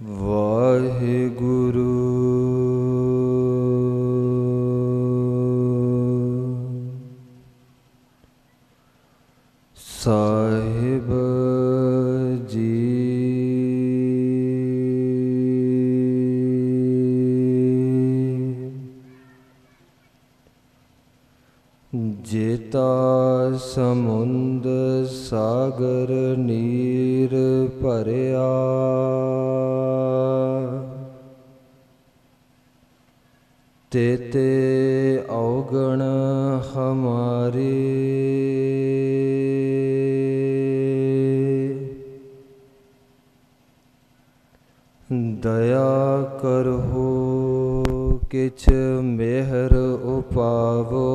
ਵਾਹਿਗੁਰੂ ਸਾਹਿਬ ਜੀ। ਜੇਤਾ ਸਮੁੰਦ ਸਾਗਰ ਨੀਰ ਭਰਿਆ, ਤੇਤੇ ਔਗਣ ਹਮਾਰੇ। ਦਇਆ ਕਰਹੁ ਕਿਛ ਮਿਹਰ ਉਪਾਵੋ,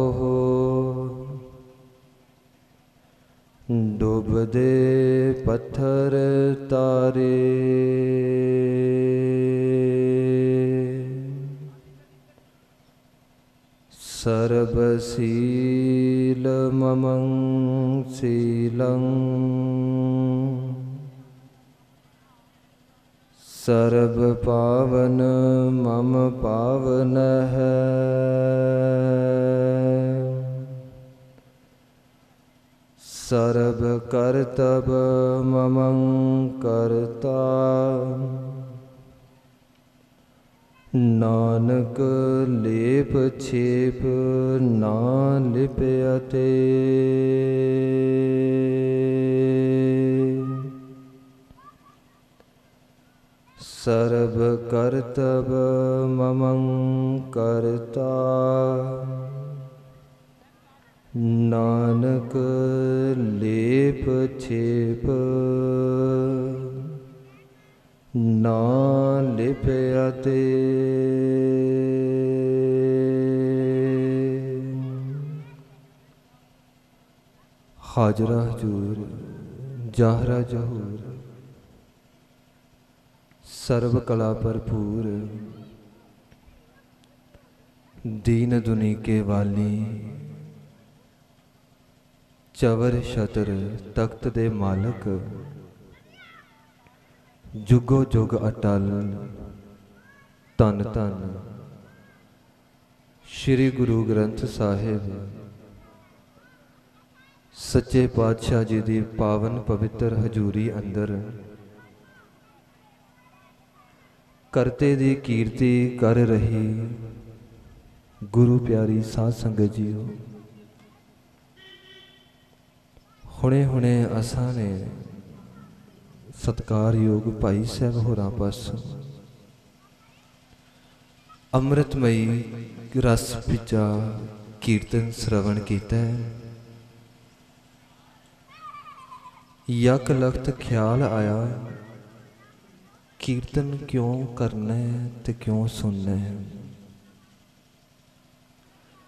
ਡੁੱਬਦੇ ਪੱਥਰ ਤਾਰੇ। ਸਰਬ ਸੀਲ ਮਮੰ ਸੀਲੰ, ਸਰਬ ਪਾਵਨ ਮਮ ਪਾਵਨ ਹੈ। ਸਰਬ ਕਰਤਬ ਮਮੰ ਕਰਤਾ, ਨਾਨਕ ਲੇਪ ਛੇਪ ਨਾ ਲਿਪਿਅਤੇ। ਸਰਬ ਕਰਤਬ ਮਮੰ ਕਰਤਾ, ਨਾਨਕ ਲੇਪ ਛੇਪ ਨਾ ਲਿਪਿਅਤੇ। ਹਾਜ਼ਰਾ ਹਜ਼ੂਰ ਜ਼ਾਹਰਾ ਜ਼ਹੂਰ, ਸਰਬ ਕਲਾ ਭਰਪੂਰ, दीन दुनी के वाली, चवर छतर तख्त दे मालक, जुगो जुग अटल धन धन श्री गुरु ग्रंथ साहिब सच्चे पातशाह जी की पावन पवित्र हजूरी अंदर करते दी कीर्ति कर रही गुरु प्यारी साध संगत जीओ। हुणे हुणे असां ने सत्कारयोग भाई साहब होरां पासों अमृतमयी रस पिचा कीर्तन श्रवण कीता है। यक लखत ख्याल आया, कीर्तन क्यों करना है ते क्यों सुनना है।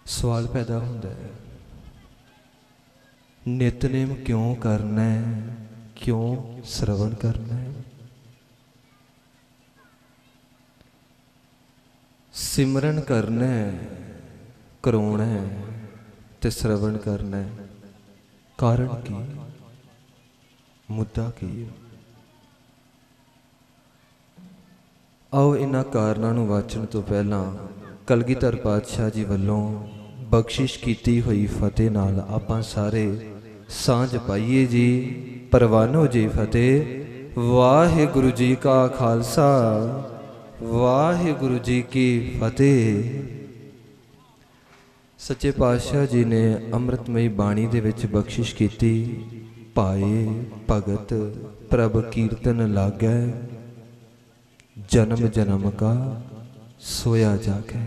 सवाल पैदा होता है, नितनेम क्यों करना है, क्यों श्रवण करना है। सिमरन करना है, करोना है ते श्रवण करना है, कारण की, मुद्दा की। आओ इन्हां कारणां नूं वाचण तो पहलां कलगीधर पातशाह जी वल्लों बख्शिश कीती हुई फतेह नाल आपां सारे सांझ पाइए जी। परवानो जी फतेह। वाहिगुरु जी का खालसा, वाहिगुरु जी की फतेह। सच्चे पातशाह जी ने अमृतमयी बाणी दे विच बख्शिश कीती, पाए भगत प्रभ कीर्तन लागै, जन्म जन्म का सोया जागे।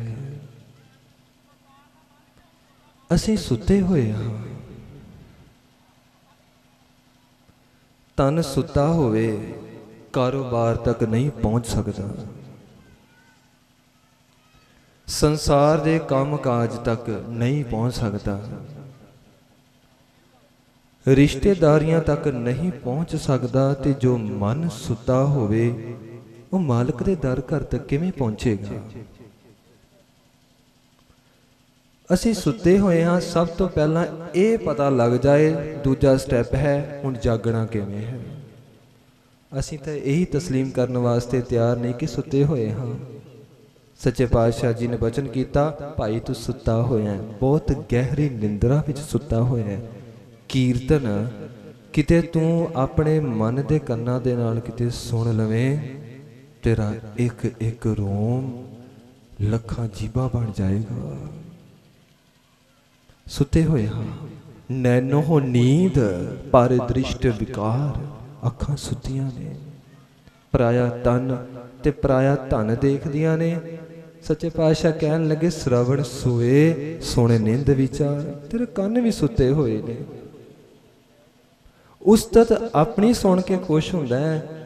असीं सुते होए हां, तन सुता होवे कारोबार तक नहीं पहुंच सकता, संसार दे काम काज तक नहीं पहुंच सकता, रिश्तेदारियां तक नहीं पहुंच सकता। ते जो मन सुता होवे वो मालिक दे दर घर तक किवें पहुंचेगा। असीं सुते होए हाँ, सब तो पहला ये पता लग जाए। दूजा स्टैप है हुण जागना किवें है। ਅਸੀਂ ਤਾਂ ਇਹੀ ਤਸਲੀਮ ਕਰਨ ਵਾਸਤੇ ਤਿਆਰ ਨਹੀਂ ਕਿ ਸੁੱਤੇ ਹੋਏ ਹਾਂ। ਸੱਚੇ ਪਾਤਸ਼ਾਹ ਜੀ ਨੇ ਬਚਨ ਕੀਤਾ, ਭਾਈ ਤੂੰ ਸੁੱਤਾ ਹੋਇਆ, ਬਹੁਤ ਗਹਿਰੀ ਨਿੰਦਰਾ ਵਿੱਚ ਸੁੱਤਾ ਹੋਇਆ। ਕੀਰਤਨ ਕਿਤੇ ਤੂੰ ਆਪਣੇ ਮਨ ਦੇ ਕੰਨਾਂ ਦੇ ਨਾਲ ਕਿਤੇ ਸੁਣ ਲਵੇਂ, ਤੇਰਾ ਇੱਕ ਇੱਕ ਰੋਮ ਲੱਖਾਂ ਜੀਭਾਂ ਬਣ ਜਾਏਗਾ। ਸੁੱਤੇ ਹੋਏ ਹਾਂ, ਨੈਨੋ ਨੀਂਦ ਪਰ ਦ੍ਰਿਸ਼ਟ ਵਿਕਾਰ, ਅੱਖਾਂ ਸੁੱਤੀਆਂ ਨੇ, ਪਰਾਇਆ ਤਨ ਤੇ ਪਰਾਇਆ ਧਨ ਦੇਖਦੀਆਂ ਨੇ। ਸੱਚੇ ਪਾਤਸ਼ਾਹ ਕਹਿਣ ਲੱਗੇ, ਸ਼ਰਵਣ ਸੋਏ ਸੋਹਣੇ ਨਿੰਦ ਵਿਚਾਰ, ਤੇਰੇ ਕੰਨ ਵੀ ਸੁੱਤੇ ਹੋਏ ਨੇ। ਉਸਤਤ ਆਪਣੀ ਸੁਣ ਕੇ ਖੁਸ਼ ਹੁੰਦਾ ਹੈ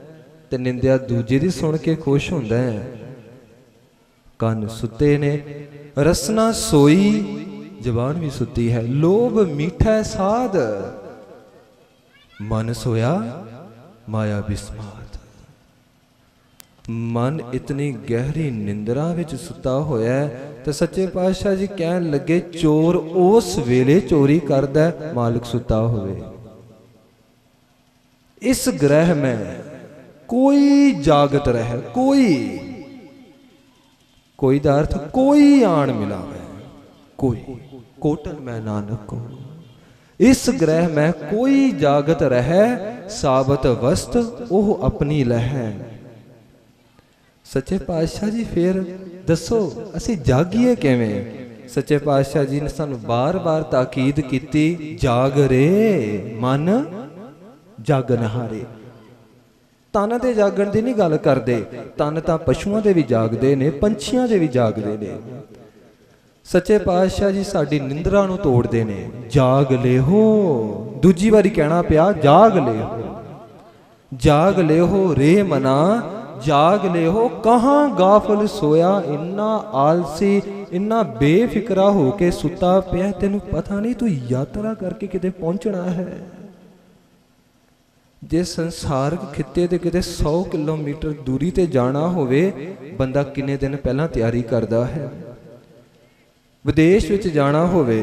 ਤੇ ਨਿੰਦਿਆ ਦੂਜੇ ਦੀ ਸੁਣ ਕੇ ਖੁਸ਼ ਹੁੰਦਾ ਹੈ। ਕੰਨ ਸੁੱਤੇ ਨੇ, ਰਸਨਾ ਸੋਈ, ਜ਼ਬਾਨ ਵੀ ਸੁੱਤੀ ਹੈ। ਲੋਭ ਮੀਠਾ ਸਾਧ, ਮਨ ਸੋਇਆ ਮਾਇਆ ਬਿਸਮਾਤ। ਮਨ ਇਤਨੀ ਗਹਿਰੀ ਨਿੰਦਰਾ ਵਿੱਚ ਸੁੱਤਾ ਹੋਇਆ ਤੇ ਸੱਚੇ ਪਾਤਸ਼ਾਹ ਜੀ ਕਹਿਣ ਲੱਗੇ, ਚੋਰ ਉਸ ਵੇਲੇ ਚੋਰੀ ਕਰਦਾ ਮਾਲਕ ਸੁੱਤਾ ਹੋਵੇ। ਇਸ ਗ੍ਰਹਿ ਮੈਂ ਕੋਈ ਜਾਗਤ ਰਹਿ, ਕੋਈ ਦਾ ਅਰਥ ਕੋਈ ਆਣ ਮਿਲਾਵੇ, ਕੋਈ ਕੋਟਨ ਮੈਂ ਨਾਨਕ ਕੋ। ਇਸ ਗ੍ਰਹਿ ਮੈਂ ਕੋਈ ਜਾਗਤ ਰਹਿ, ਸਾਬਤ ਵਸਤ ਉਹ ਆਪਣੀ ਲਹਿ। ਸੱਚੇ ਪਾਤਸ਼ਾਹ ਜੀ ਫਿਰ ਦੱਸੋ ਅਸੀਂ ਜਾਗੀਏ ਕਿਵੇਂ? ਸੱਚੇ ਪਾਤਸ਼ਾਹ ਜੀ ਨੇ ਸਾਨੂੰ ਬਾਰ-ਬਾਰ ਤਾਕੀਦ ਕੀਤੀ, ਜਾਗ ਰੇ ਮਨ ਜਾਗਨ ਹਾਰੇ। ਤਨ ਦੇ ਜਾਗਣ ਦੀ ਨਹੀਂ ਗੱਲ ਕਰਦੇ, ਤਨ ਤਾਂ ਪਸ਼ੂਆਂ ਦੇ ਵੀ ਜਾਗਦੇ ਨੇ, ਪੰਛੀਆਂ ਦੇ ਵੀ ਜਾਗਦੇ ਨੇ। ਸੱਚੇ ਪਾਤਸ਼ਾਹ ਜੀ ਸਾਡੀ ਨਿੰਦਰਾ ਨੂੰ ਤੋੜਦੇ ਨੇ। ਜਾਗ ਲਿਓ, ਦੂਜੀ ਵਾਰੀ ਕਹਿਣਾ ਪਿਆ, ਜਾਗ ਲਿਓ, ਜਾਗ ਲਿਓ ਰੇ ਮਨਾ, ਜਾਗ ਲਿਓ ਕਹਾਂ ਗਾਫਲ ਸੋਇਆ। ਇੰਨਾ ਆਲਸੀ, ਇੰਨਾ ਬੇਫਿਕਰਾ ਹੋ ਕੇ ਸੁੱਤਾ ਪਿਆ, ਤੈਨੂੰ ਪਤਾ ਨਹੀਂ ਤੂੰ ਯਾਤਰਾ ਕਰਕੇ ਕਿਤੇ ਪਹੁੰਚਣਾ ਹੈ। ਜੇ ਸੰਸਾਰਕ ਖਿੱਤੇ ਦੇ ਕਿਤੇ 100 ਕਿਲੋਮੀਟਰ ਦੂਰੀ ਤੇ ਜਾਣਾ ਹੋਵੇ, ਬੰਦਾ ਕਿੰਨੇ ਦਿਨ ਪਹਿਲਾਂ ਤਿਆਰੀ ਕਰਦਾ ਹੈ। ਵਿਦੇਸ਼ ਵਿੱਚ ਜਾਣਾ ਹੋਵੇ,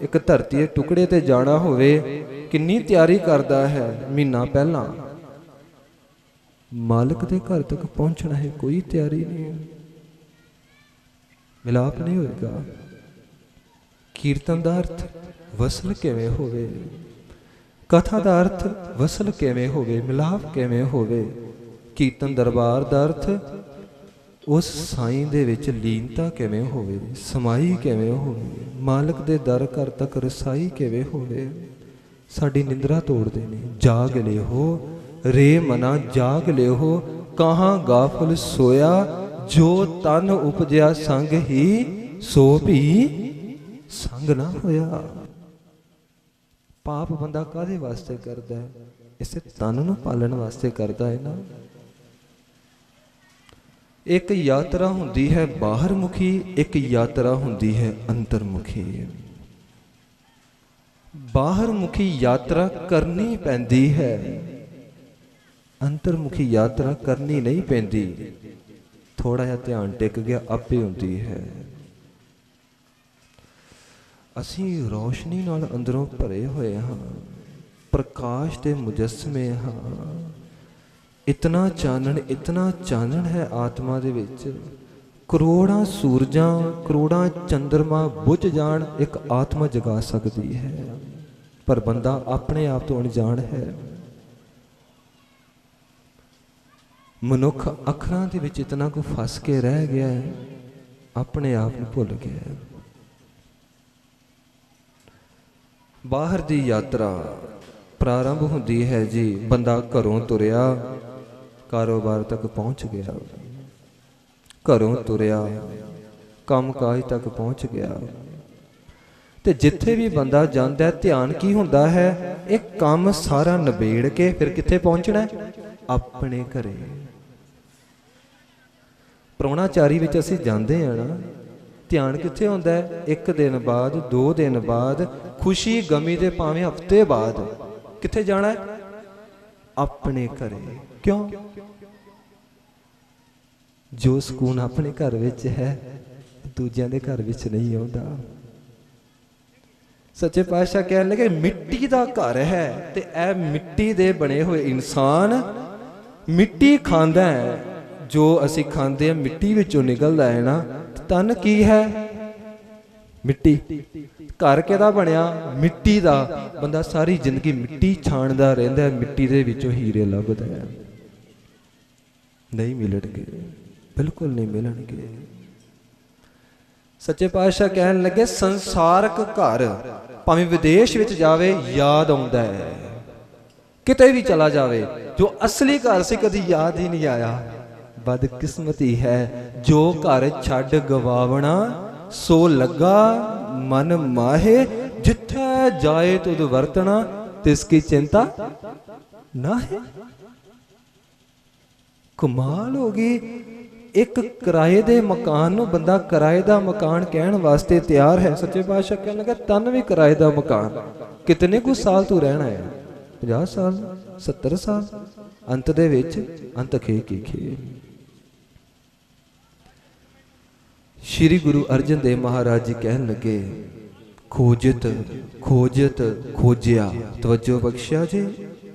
ਇੱਕ ਧਰਤੀ ਦੇ ਟੁਕੜੇ ਤੇ ਜਾਣਾ ਹੋਵੇ, ਕਿੰਨੀ ਤਿਆਰੀ ਕਰਦਾ ਹੈ, ਮਹੀਨਾ ਪਹਿਲਾਂ। ਮਾਲਕ ਦੇ ਘਰ ਤੱਕ ਪਹੁੰਚਣਾ ਹੈ, ਕੋਈ ਤਿਆਰੀ ਨਹੀਂ, ਮਿਲਾਪ ਨਹੀਂ ਹੋਏਗਾ। ਕੀਰਤਨ ਦਾ ਅਰਥ ਵਸਲ ਕਿਵੇਂ ਹੋਵੇ, ਕਥਾ ਦਾ ਅਰਥ ਵਸਲ ਕਿਵੇਂ ਹੋਵੇ, ਮਿਲਾਪ ਕਿਵੇਂ ਹੋਵੇ। ਕੀਰਤਨ ਦਰਬਾਰ ਦਾ ਅਰਥ ਉਸ ਸਾਈਂ ਦੇ ਵਿੱਚ ਲੀਨਤਾ ਕਿਵੇਂ ਹੋਵੇ, ਸਮਾਈ ਕਿਵੇਂ ਹੋਵੇ, ਮਾਲਕ ਦੇ ਦਰ ਘਰ ਤੱਕ ਰਸਾਈ ਕਿਵੇਂ ਹੋਵੇ। ਸਾਡੀ ਨਿੰਦਰਾ ਤੋੜਦੇ ਨੇ। ਜਾਗ ਲਿਓ ਰੇ ਮਨਾ, ਜਾਗ ਲਿਓ ਕਹਾਂ ਗਾਫਲ ਸੋਇਆ, ਜੋ ਤਨ ਉਪਜਿਆ ਸੰਗ ਹੀ, ਸੋ ਵੀ ਸੰਗ ਨਾ ਹੋਇਆ। ਪਾਪ ਬੰਦਾ ਕਾਹਦੇ ਵਾਸਤੇ ਕਰਦਾ ਹੈ? ਇਸੇ ਤਨ ਨੂੰ ਪਾਲਣ ਵਾਸਤੇ ਕਰਦਾ ਹੈ ਨਾ। ਇੱਕ ਯਾਤਰਾ ਹੁੰਦੀ ਹੈ ਬਾਹਰ ਮੁਖੀ, ਇੱਕ ਯਾਤਰਾ ਹੁੰਦੀ ਹੈ ਅੰਤਰਮੁਖੀ। ਬਾਹਰ ਮੁਖੀ ਯਾਤਰਾ ਕਰਨੀ ਪੈਂਦੀ ਹੈ, ਅੰਤਰਮੁਖੀ ਯਾਤਰਾ ਕਰਨੀ ਨਹੀਂ ਪੈਂਦੀ। ਥੋੜਾ ਜਿਹਾ ਧਿਆਨ ਟਿਕ ਗਿਆ ਆਪੇ ਹੁੰਦੀ ਹੈ। ਅਸੀਂ ਰੌਸ਼ਨੀ ਨਾਲ ਅੰਦਰੋਂ ਭਰੇ ਹੋਏ ਹਾਂ, ਪ੍ਰਕਾਸ਼ ਦੇ ਮੁਜੱਸਮੇ ਹਾਂ। ਇਤਨਾ ਚਾਨਣ ਹੈ ਆਤਮਾ ਦੇ ਵਿੱਚ। ਕਰੋੜਾਂ ਸੂਰਜਾਂ, ਕਰੋੜਾਂ ਚੰਦਰਮਾ ਬੁੱਝ ਜਾਣ, ਇੱਕ ਆਤਮਾ ਜਗਾ ਸਕਦੀ ਹੈ, ਪਰ ਬੰਦਾ ਆਪਣੇ ਆਪ ਤੋਂ ਅਣਜਾਣ ਹੈ। ਮਨੁੱਖ ਅੱਖਰਾਂ ਦੇ ਵਿੱਚ ਇਤਨਾ ਕੁ ਫਸ ਕੇ ਰਹਿ ਗਿਆ ਹੈ, ਆਪਣੇ ਆਪ ਨੂੰ ਭੁੱਲ ਗਿਆ। ਬਾਹਰ ਦੀ ਯਾਤਰਾ ਪ੍ਰਾਰੰਭ ਹੁੰਦੀ ਹੈ ਜੀ, ਬੰਦਾ ਘਰੋਂ ਤੁਰਿਆ, ਕਾਰੋਬਾਰ ਤੱਕ ਪਹੁੰਚ ਗਿਆ, ਘਰੋਂ ਤੁਰਿਆ, ਕੰਮ ਕਾਜ ਤੱਕ ਪਹੁੰਚ ਗਿਆ। ਤੇ ਜਿੱਥੇ ਵੀ ਬੰਦਾ ਜਾਂਦਾ, ਧਿਆਨ ਕੀ ਹੁੰਦਾ ਹੈ? ਇਹ ਕੰਮ ਸਾਰਾ ਨਿਬੇੜ ਕੇ ਫਿਰ ਕਿੱਥੇ ਪਹੁੰਚਣਾ? ਆਪਣੇ ਘਰੇ। ਪ੍ਰਾਹੁਣਾਚਾਰੀ ਵਿੱਚ ਅਸੀਂ ਜਾਂਦੇ ਹਾਂ ਨਾ, ਧਿਆਨ ਕਿੱਥੇ ਹੁੰਦਾ ਹੈ? ਇੱਕ ਦਿਨ ਬਾਅਦ, 2 ਦਿਨ ਬਾਅਦ, ਖੁਸ਼ੀ ਗਮੀ ਦੇ ਭਾਵੇਂ ਹਫ਼ਤੇ ਬਾਅਦ ਕਿੱਥੇ ਜਾਣਾ ਹੈ? ਆਪਣੇ ਘਰੇ। ਕਿਉਂ? ਜੋ ਸਕੂਨ ਆਪਣੇ ਘਰ ਵਿੱਚ ਹੈ, ਦੂਜਿਆਂ ਦੇ ਘਰ ਵਿੱਚ ਨਹੀਂ ਆਉਂਦਾ। ਸੱਚੇ ਪਾਤਸ਼ਾਹ ਕਹਿਣ ਲੱਗੇ, ਮਿੱਟੀ ਦਾ ਘਰ ਹੈ ਤੇ ਇਹ ਮਿੱਟੀ ਦੇ ਬਣੇ ਹੋਏ ਇਨਸਾਨ ਮਿੱਟੀ ਖਾਂਦਾ ਹੈ, ਜੋ ਅਸੀਂ ਖਾਂਦੇ ਹਾਂ ਮਿੱਟੀ ਵਿੱਚੋਂ ਨਿਕਲਦਾ ਹੈ ਨਾ। ਤਨ ਕੀ ਹੈ? ਮਿੱਟੀ। ਘਰ ਕਿਹਦਾ ਬਣਿਆ? ਮਿੱਟੀ ਦਾ। ਬੰਦਾ ਸਾਰੀ ਜ਼ਿੰਦਗੀ ਮਿੱਟੀ ਛਾਣਦਾ ਰਹਿੰਦਾ ਹੈ, ਮਿੱਟੀ ਦੇ ਵਿੱਚੋਂ ਹੀਰੇ ਲੱਭਦਾ ਹੈ। ਨਹੀਂ ਮਿਲਣਗੇ, ਬਿਲਕੁਲ ਨਹੀਂ ਮਿਲਣਗੇ। ਸੱਚੇ ਪਾਤਸ਼ਾਹ ਕਹਿਣ ਲੱਗੇ, ਸੰਸਾਰਕ ਘਰ ਭਾਵੇਂ ਵਿਦੇਸ਼ ਵਿੱਚ ਜਾਵੇ ਯਾਦ ਆਉਂਦਾ ਹੈ, ਕਿਤੇ ਵੀ ਚਲਾ ਜਾਵੇ, ਜੋ ਅਸਲੀ ਘਰ ਸੀ ਕਦੀ ਯਾਦ ਹੀ ਨਹੀਂ ਆਇਆ। ਬਦਕਿਸਮਤੀ ਹੈ ਜੋ ਘਰ ਛੱਡ ਗਵਾਵਣਾ, ਸੋ ਲੱਗਾ ਮਨ ਮਾਹੇ, ਜਿੱਥੇ ਜਾਏ ਤੁਧ ਵਰਤਣਾ, ਤਿਸਕੀ ਚਿੰਤਾ ਨਾ ਹੈ। ਕਮਾਲ ਹੋ ਗਈ। ਇੱਕ ਕਿਰਾਏ ਦੇ ਮਕਾਨ ਨੂੰ ਬੰਦਾ ਕਿਰਾਏ ਦਾ ਮਕਾਨ ਕਹਿਣ ਵਾਸਤੇ ਤਿਆਰ ਹੈ। ਸੱਚੇ ਪਾਤਸ਼ਾਹ ਕਹਿਣ ਲੱਗਾ, ਤਨ ਵੀ ਕਿਰਾਏ ਦਾ ਮਕਾਨ। ਕਿਤਨੇ ਕੁ ਸਾਲ ਤੂੰ ਰਹਿਣਾ ਹੈ? 50 ਸਾਲ, 70 ਸਾਲ। ਅੰਤ ਦੇ ਵਿੱਚ ਅੰਤ ਖੇ ਕੀ ਖੇ। ਸ਼੍ਰੀ ਗੁਰੂ ਅਰਜਨ ਦੇਵ ਮਹਾਰਾਜ ਜੀ ਕਹਿਣ ਲੱਗੇ, ਖੋਜਤ ਖੋਜਤ ਖੋਜਿਆ। ਤਵੱਜੋ ਬਖਸ਼ਿਆ ਜੀ,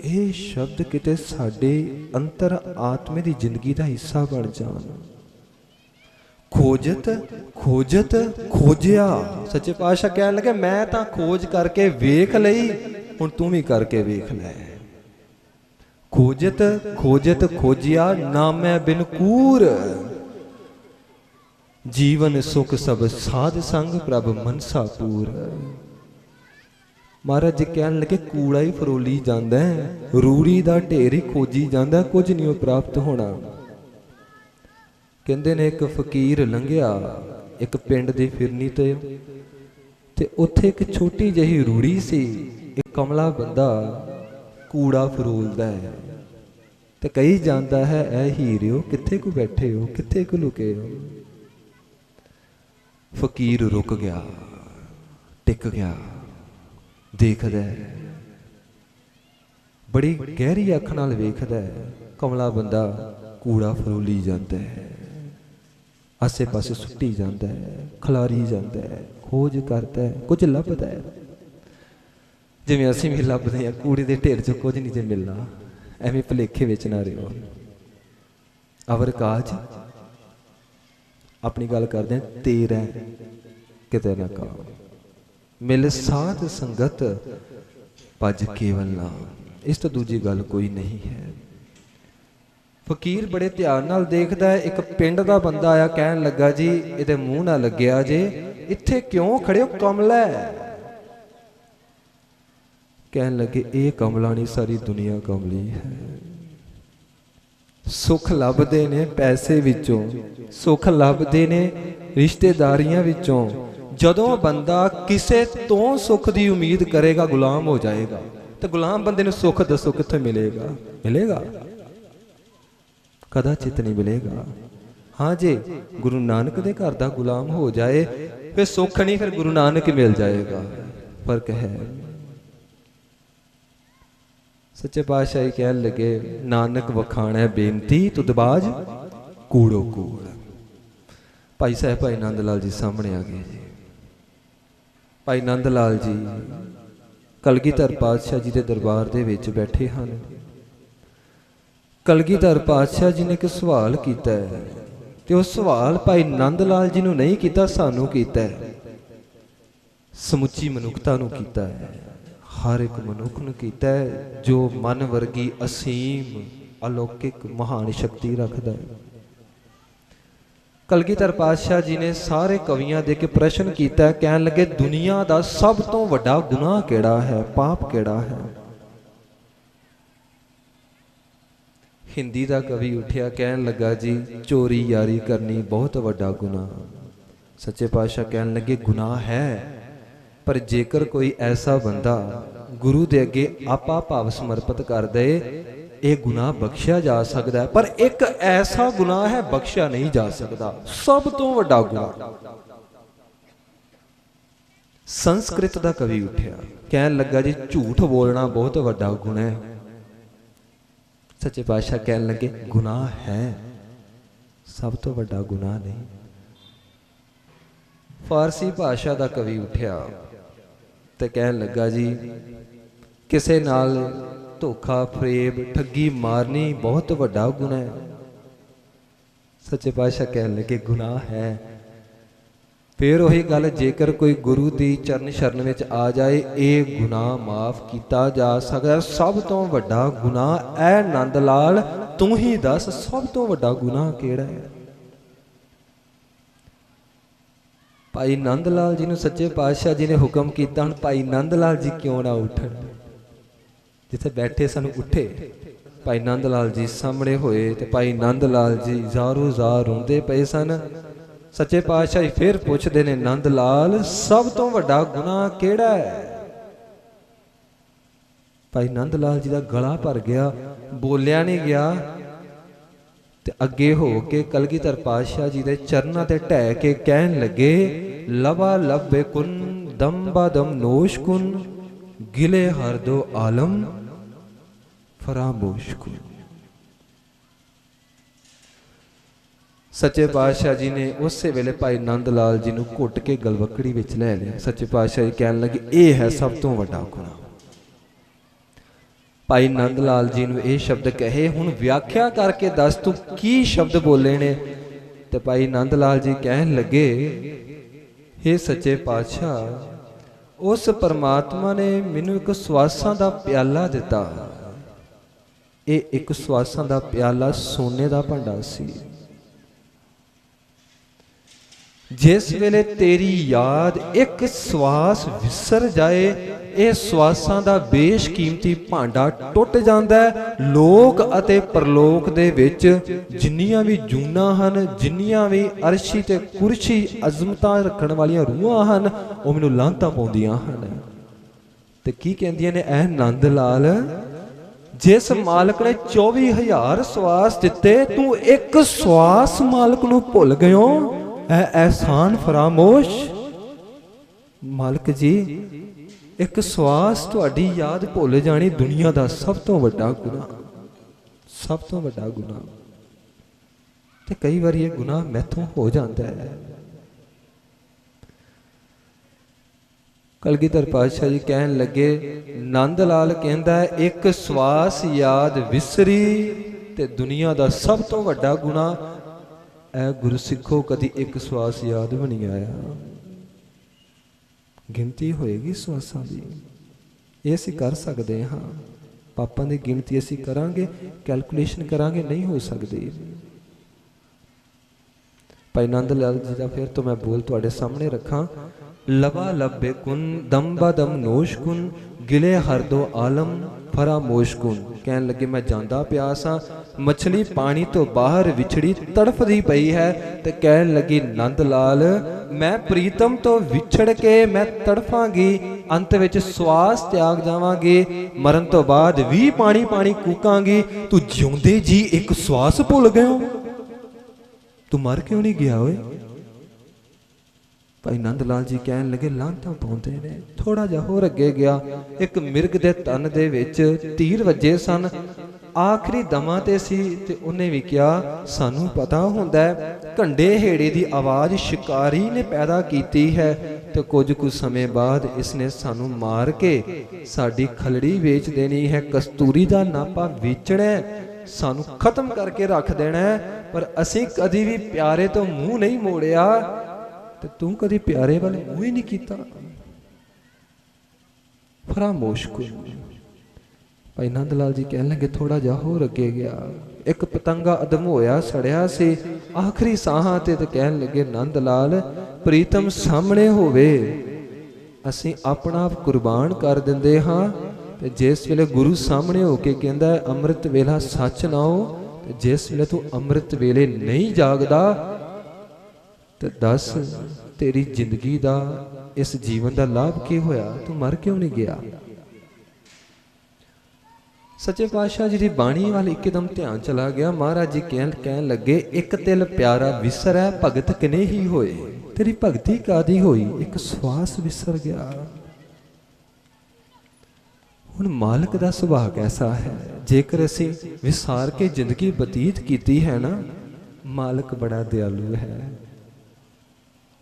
ਇਹ ਸ਼ਬਦ ਕਿਤੇ ਸਾਡੇ ਅੰਤਰ ਆਤਮੇ ਦੀ ਜ਼ਿੰਦਗੀ ਦਾ ਹਿੱਸਾ ਬਣ ਜਾਣ। ਖੋਜਤ ਖੋਜਤ ਖੋਜਿਆ। ਸੱਚੇ ਪਾਤਸ਼ਾਹ ਕਹਿਣ ਲੱਗੇ, ਮੈਂ ਤਾਂ ਖੋਜ ਕਰਕੇ ਵੇਖ ਲਈ, ਹੁਣ ਤੂੰ ਵੀ ਕਰਕੇ ਵੇਖ ਲੈ। ਖੋਜਤ ਖੋਜਤ ਖੋਜਿਆ, ਨਾਮੈ ਬਿਨ ਕੂਰ। ਜੀਵਨ ਸੁਖ ਸਭ ਸਾਧ ਸੰਗ, ਪ੍ਰਭ ਮਨਸਾ ਪੂਰ। ਮਹਾਰਾਜ ਜੀ ਕਹਿਣ ਲੱਗੇ, ਕੂੜਾ ਹੀ ਫਰੋਲੀ ਜਾਂਦਾ ਹੈ, ਰੂੜੀ ਦਾ ਢੇਰ ਹੀ ਖੋਜੀ ਜਾਂਦਾ, ਕੁਝ ਨਹੀਂ ਉਹ ਪ੍ਰਾਪਤ ਹੋਣਾ। ਕਹਿੰਦੇ ਨੇ ਇੱਕ ਫਕੀਰ ਲੰਘਿਆ ਇੱਕ ਪਿੰਡ ਦੀ ਫਿਰਨੀ ਤੇ ਉੱਥੇ ਇੱਕ ਛੋਟੀ ਜਿਹੀ ਰੂੜੀ ਸੀ। ਇੱਕ ਕਮਲਾ ਬੰਦਾ ਕੂੜਾ ਫਰੋਲਦਾ ਹੈ ਤੇ ਕਹੀ ਜਾਂਦਾ ਹੈ, ਐ ਹੀਰਿਓ ਕਿੱਥੇ ਕੁ ਬੈਠੇ ਹੋ, ਕਿੱਥੇ ਕੁ ਲੁਕੇ ਹੋ। ਫਕੀਰ ਰੁਕ ਗਿਆ, ਟਿਕ ਗਿਆ, ਦੇਖਦਾ ਹੈ, ਬੜੀ ਗਹਿਰੀ ਅੱਖ ਨਾਲ ਵੇਖਦਾ ਹੈ। ਕਮਲਾ ਬੰਦਾ ਕੂੜਾ ਫਰੋਲੀ ਜਾਂਦਾ ਹੈ, ਆਸੇ ਪਾਸੇ ਸੁੱਟੀ ਜਾਂਦਾ ਹੈ, ਖਿਲਾਰੀ ਜਾਂਦਾ ਹੈ, ਖੋਜ ਕਰਦਾ ਹੈ, ਕੁਝ ਲੱਭਦਾ ਹੈ। ਜਿਵੇਂ ਅਸੀਂ ਵੀ ਲੱਭਦੇ ਹਾਂ, ਕੂੜੇ ਦੇ ਢੇਰ 'ਚ ਕੁਝ ਨਹੀਂ ਜੇ ਮਿਲਣਾ। ਐਵੇਂ ਭੁਲੇਖੇ ਵਿੱਚ ਨਾ ਰਹੋ। ਅਵਰ ਕਾਜ ਆਪਣੀ ਗੱਲ ਕਰਦੇ ਹਾਂ, ਤੇਰਾ ਕਿਤੇ ਨਾ ਕਾ ਮਿਲ ਸਾਧ ਸੰਗਤ ਭਜ ਕੇਵਲ ਨਾਮ। ਇਸ ਤੋਂ ਦੂਜੀ ਗੱਲ ਕੋਈ ਨਹੀਂ ਹੈ। ਫਕੀਰ ਬੜੇ ਧਿਆਨ ਨਾਲ ਦੇਖਦਾ ਹੈ। ਇੱਕ ਪਿੰਡ ਦਾ ਬੰਦਾ ਆਇਆ, ਕਹਿਣ ਲੱਗਾ, ਜੀ ਇਹਦੇ ਮੂੰਹ ਨਾ ਲੱਗਿਆ ਜੇ, ਇੱਥੇ ਕਿਉਂ ਖੜੇ ਹੋ, ਕਮਲਾ ਹੈ। ਕਹਿਣ ਲੱਗੇ, ਇਹ ਕਮਲਾ ਨਹੀਂ, ਸਾਰੀ ਦੁਨੀਆ ਕਮਲੀ ਹੈ। ਸੁੱਖ ਲੱਭਦੇ ਨੇ ਪੈਸੇ ਵਿੱਚੋਂ, ਸੁੱਖ ਲੱਭਦੇ ਨੇ ਰਿਸ਼ਤੇਦਾਰੀਆਂ ਵਿੱਚੋਂ। ਜਦੋਂ ਬੰਦਾ ਕਿਸੇ ਤੋਂ ਸੁੱਖ ਦੀ ਉਮੀਦ ਕਰੇਗਾ, ਗੁਲਾਮ ਹੋ ਜਾਏਗਾ। ਤੇ ਗੁਲਾਮ ਬੰਦੇ ਨੂੰ ਸੁੱਖ ਦੱਸੋ ਕਿੱਥੇ ਮਿਲੇਗਾ? ਮਿਲੇਗਾ? ਕਦਾਚਿਤ ਨਹੀਂ ਮਿਲੇਗਾ। ਹਾਂ, ਜੇ ਗੁਰੂ ਨਾਨਕ ਦੇ ਘਰ ਦਾ ਗੁਲਾਮ ਹੋ ਜਾਏ ਫਿਰ ਸੁੱਖ ਨਹੀਂ, ਫਿਰ ਗੁਰੂ ਨਾਨਕ ਹੀ ਮਿਲ ਜਾਏਗਾ। ਫਰਕ ਹੈ। ਸੱਚੇ ਪਾਤਸ਼ਾਹ ਕਹਿਣ ਲੱਗੇ, ਨਾਨਕ ਵਖਾਣੈ ਬੇਨਤੀ ਤੁਧਬਾਜ ਕੂੜੋ ਕੂੜ। ਭਾਈ ਸਾਹਿਬ ਭਾਈ ਨੰਦ ਲਾਲ ਜੀ ਸਾਹਮਣੇ ਆ ਗਏ ਜੀ। ਭਾਈ ਨੰਦ ਲਾਲ ਜੀ ਕਲਗੀਧਰ ਪਾਤਸ਼ਾਹ ਜੀ ਦੇ ਦਰਬਾਰ ਦੇ ਵਿੱਚ ਬੈਠੇ ਹਨ। ਕਲਗੀਧਰ ਪਾਤਸ਼ਾਹ ਜੀ ਨੇ ਇੱਕ ਸਵਾਲ ਕੀਤਾ ਹੈ ਤੇ ਉਹ ਸਵਾਲ ਭਾਈ ਨੰਦ ਲਾਲ ਜੀ ਨੂੰ ਨਹੀਂ ਕੀਤਾ, ਸਾਨੂੰ ਕੀਤਾ ਹੈ। ਸਮੁੱਚੀ ਮਨੁੱਖਤਾ ਨੂੰ ਕੀਤਾ ਹੈ। ਹਰ ਇੱਕ ਮਨੁੱਖ ਨੂੰ ਕੀਤਾ ਹੈ ਜੋ ਮਨ ਵਰਗੀ ਅਸੀਮ ਅਲੌਕਿਕ ਮਹਾਨ ਸ਼ਕਤੀ ਰੱਖਦਾ ਹੈ। ਕਲਗੀਧਰ ਪਾਤਸ਼ਾਹ ਜੀ ਨੇ ਸਾਰੇ ਕਵੀਆਂ ਦੇ ਕੇ ਪ੍ਰਸ਼ਨ ਕੀਤਾ। ਕਹਿਣ ਲੱਗੇ, ਦੁਨੀਆ ਦਾ ਸਭ ਤੋਂ ਵੱਡਾ ਗੁਨਾਹ ਕਿਹੜਾ ਹੈ, ਪਾਪ ਕਿਹੜਾ ਹੈ? ਹਿੰਦੀ ਦਾ ਕਵੀ ਉੱਠਿਆ, ਕਹਿਣ ਲੱਗਾ, ਜੀ ਚੋਰੀ ਯਾਰੀ ਕਰਨੀ ਬਹੁਤ ਵੱਡਾ ਗੁਨਾਹ। ਸੱਚੇ ਪਾਤਸ਼ਾਹ ਕਹਿਣ ਲੱਗੇ, ਗੁਨਾਹ ਹੈ, ਪਰ ਜੇਕਰ ਕੋਈ ਐਸਾ ਬੰਦਾ ਗੁਰੂ ਦੇ ਅੱਗੇ ਆਪਾ ਭਾਵ ਸਮਰਪਿਤ ਕਰ ਦੇ, ਇਹ ਗੁਨਾਹ ਬਖਸ਼ਿਆ ਜਾ ਸਕਦਾ ਹੈ। ਪਰ ਇੱਕ ਐਸਾ ਗੁਨਾਹ ਹੈ ਬਖਸ਼ਿਆ ਨਹੀਂ ਜਾ ਸਕਦਾ, ਸਭ ਤੋਂ ਵੱਡਾ ਗੁਨਾਹ। ਸੰਸਕ੍ਰਿਤ ਦਾ ਕਵੀ ਉੱਠਿਆ, ਕਹਿਣ ਲੱਗਾ, ਜੀ ਝੂਠ ਬੋਲਣਾ ਬਹੁਤ ਵੱਡਾ ਗੁਨਾਹ ਹੈ। ਸੱਚੇ ਪਾਤਸ਼ਾਹ ਕਹਿਣ ਲੱਗੇ, ਗੁਨਾਹ ਹੈ, ਸਭ ਤੋਂ ਵੱਡਾ ਗੁਨਾਹ ਨਹੀਂ। ਫਾਰਸੀ ਭਾਸ਼ਾ ਦਾ ਕਵੀ ਉੱਠਿਆ ਤੇ ਕਹਿਣ ਲੱਗਾ, ਜੀ ਕਿਸੇ ਨਾਲ धोखा फरेब ठगी मारनी बहुत वड्डा गुनाह है। सच्चे पातशाह कहने लगे गुनाह है। फिर वही गल, जेकर कोई गुरु की चरण शरण में आ जाए ये गुनाह माफ किया जा सकता। सब तो वड्डा गुनाह ऐ नंद लाल तू ही दस, सब तो वड्डा गुनाह केड़ा है? भाई नंद लाल जी ने सच्चे पातशाह जी ने हुक्म किया, हुण भाई नंद लाल जी क्यों ना उठन? जिथे बैठे सन उठे, भाई नंद लाल जी सामने होए तो भाई नंद लाल जी ज़ारो ज़ार रोंदे पे सन। सच्चे पातशाह फिर पुछदे ने, नंद लाल सब तो वड्डा गुनाह केड़ा है? भाई नंद लाल जी का गला भर गया, बोलिया नहीं गया। ते अगे हो के कलगीधर पातशाह जी दे चरनां ते ढह के कहन लगे, लवा लभे कुन दम्बा दम नोश कुन गिले हर दो आलम फरामोश कुन। सच्चे पातशाह जी ने उस वेले भाई नंद लाल जी नूं घुट के गलवकड़ी विच लै लिया। सच्चे पातशाह जी कहन लगे ये है सब तो वड्डा गुनाह। भाई नंद लाल जी नूं ये शब्द कहे, हुण व्याख्या करके दस तू की शब्द बोले ने? ते भाई नंद लाल जी कहन लगे, हे सच्चे पातशाह उस परमात्मा ने मैनूं एक स्वासां दा प्याला दिता। ये एक स्वासां दा प्याला सोने दा भांडा सी। जिस वेले तेरी याद एक श्वास विसर जाए, ये श्वासां दा बेशकीमती भांडा टुट जांदा है। लोक अते परलोक दे विच जिन्नियां भी जूना हन, जिन्नियां भी अरशी ते कुरशी अजमतां रखण वालियां रूहां हन, ओह मैनूं लांतां पाउंदियां हन। ते की कहंदियां ने, ऐ नंद लाल जिस मालक ने 24,000 श्वास दिते, तू एक श्वास मालक नूं भुल गयो, एहसान फरामोश। मालक जी एक श्वास तुहाडी याद भुल जानी दुनिया दा सब तो वड्डा गुनाह, सब तो वड्डा गुनाह। ते कई बार ये गुनाह मैथों हो जाता है। कलगीधर पातशाह जी कहन लगे, नंद लाल कहंदा है एक श्वास याद विसरी ते दुनिया दा सब तो वड्डा गुनाह। ऐ गुरु सिखो कदी एक श्वास याद भी नहीं आया। गिनती होएगी श्वासां दी, ये असीं कर सकते हाँ। पापां दी गिनती असीं करांगे, कैलकुलेशन करांगे, नहीं हो सकती। भाई नंद लाल जी का फिर तो मैं बोल तुहाडे सामने रखा, लवा लभे कुन दम्बा दम नोश कुन गिले हर दो आलम फरामोश कुन। कहन लगे मैं जांदा पिया सा, मछली पानी तो बाहर विछड़ी तड़फदी पई है। ते कहन लगी नंद लाल मैं प्रीतम तो विछड़ के मैं तड़फांगी, अंत विच श्वास त्याग जावांगी, मरण तो बाद भी पानी पानी कूकांगी। तू जिउंदे जी एक श्वास भुल गयो, तू मर क्यों नहीं गया ओए? भाई नंद लाल जी कहन लगे लांतां पाउंदे ने। थोड़ा जिहा होर अगे गया, एक मिर्ग दे तन दे विच तीर वजे सन, आखिरी दमां ते सी। ते उन्हें भी कहा सानू पता हुंदा है घंडे हेड़े दी आवाज़ शिकारी ने पैदा कीती है, तो कुछ कुछ समय बाद इसने सानू मार के साडी खलड़ी वेच देनी है, कस्तूरी दा नापा वेचना है, सानू खत्म करके रख देना है। पर असीं कदी भी प्यारे तो मूँह नहीं मोड़िया, ते तू कदी प्यारे वाले मूँह ही नहीं कीता। फरामोश कुन। भाई नंद लाल जी कहने लगे थोड़ा जा होर अगे गया, एक पतंगा अदम होया सड़िया से आखिरी साहां ते कहन लगे नंद लाल प्रीतम सामने होवे असीं अपना आप कुर्बान कर दिंदे हाँ। ते जिस वेले गुरु सामने होके कहंदा है अमृत वेला सच ना हो, ते जिस वेले तू अमृत वेले नहीं जागदा ते दस तेरी जिंदगी दा इस जीवन दा लाभ की होया, तू मर क्यों नहीं गया? सच्चे पातशाह जी की बाणी वाल एकदम ध्यान चला गया। महाराज जी कहन लगे एक तिल प्यारा विसर है भगत किने ही होए, तेरी भगती कादी होई, एक श्वास विसर गया। हुण मालक दा सुभाव कैसा है? जेकर असीं विसार के जिंदगी बतीत कीती है ना, मालक बड़ा दयालु है,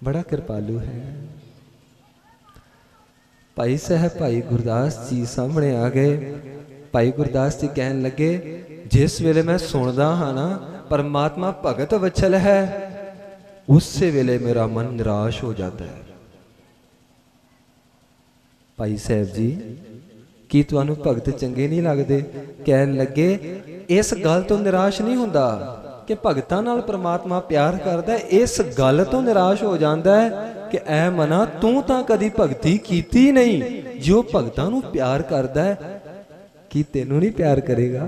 बड़ा कृपालु है। भाई साहब भाई गुरदास जी सामने आ गए, भाई गुरदास जी कहन लगे, जिस वेले मैं सुनदा हाँ ना परमात्मा भगत वत्सल है, उस वेले मेरा मन निराश हो जाता है। भाई साहब जी की तुहानू भगत चंगे नहीं लगते? कहन लगे, इस गल तो निराश नहीं हुंदा कि भगतां नाल परमात्मा प्यार करदा है, इस गल तो निराश हो जाता है कि ऐ मना तू तां कदी भगती कीती नहीं। जो भगतां नू प्यार करदा है की तेनू नहीं प्यार करेगा?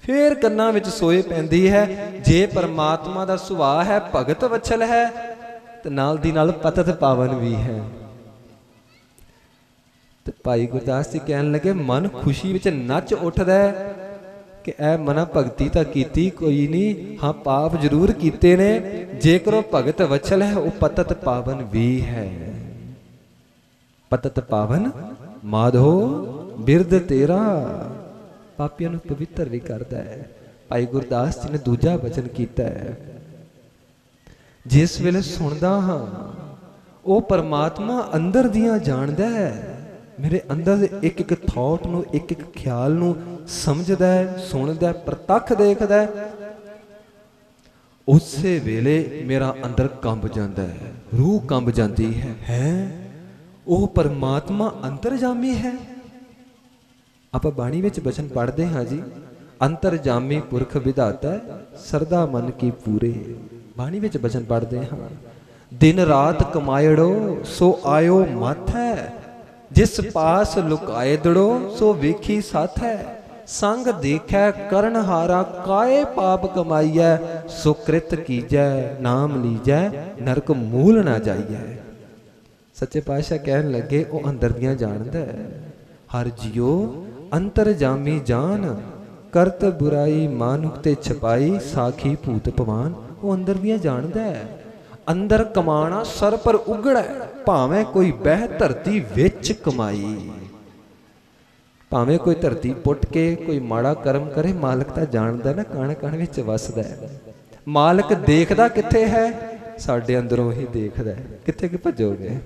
फिर कन्नां विच सोए पैंदी है, जे परमात्मा दा सुभाव है भगत वत्सल है ते नाल दी नाल पतत पावन भी है। ते भाई गुरदास जी कहन लगे, मन खुशी विच नच उठदा है कि ऐ मना भगती तां कीती कोई नहीं, हाँ पाप जरूर कीते ने, जेकर भगत वत्सल है वह पतत पावन भी है। पतत पावन माधो बिरद तेरा, पापियों नूं पवित्र भी करता है। भाई गुरदास जी ने दूजा वचन किया है, जिस वेले सुनदा हाँ वो परमात्मा अंदर दियां जानदा है, मेरे अंदर दे एक एक थॉट नूं एक एक ख्याल नूं समझदा है, सुनदा है, प्रतख देखदा है। उसे वेले मेरा अंदर कंब जाता है, रूह कंब जाती है वो परमात्मा अंतरजामी है। आप बाणी विच वचन पढ़ते हाँ जी, अंतरजामी पुरख विधाता सरदा मन की पूरे। बाणी विच वचन पढ़ते हाँ, दिन रात कमायड़ो सो आयो मत है, जिस पास लुकायदड़ो सो वेखी साथ है, संग देखै करण हारा काए पाप कमाईऐ, सो कृत कीजै नाम लीजै नरक मूल ना जाइए। सच्चे पातशाह कहन लगे, वो अंदर दियां जानदा है, हर जियो अंतरजामी जान, करत बुराई मानुख ते छपाई, साखी भूत पवान। वो अंदर दियां जानदा है, अंदर कमाना सर पर उगड़ा, भावें कोई बह धरती विच कमाई। भावें कोई धरती पुट के कोई माड़ा कर्म करे, मालक तां जानदा ना कण कण विच वसदा है। मालक देखदा कित्थे है? साडे अंदरों ही देखदा है, कित्थे कि भजोगे।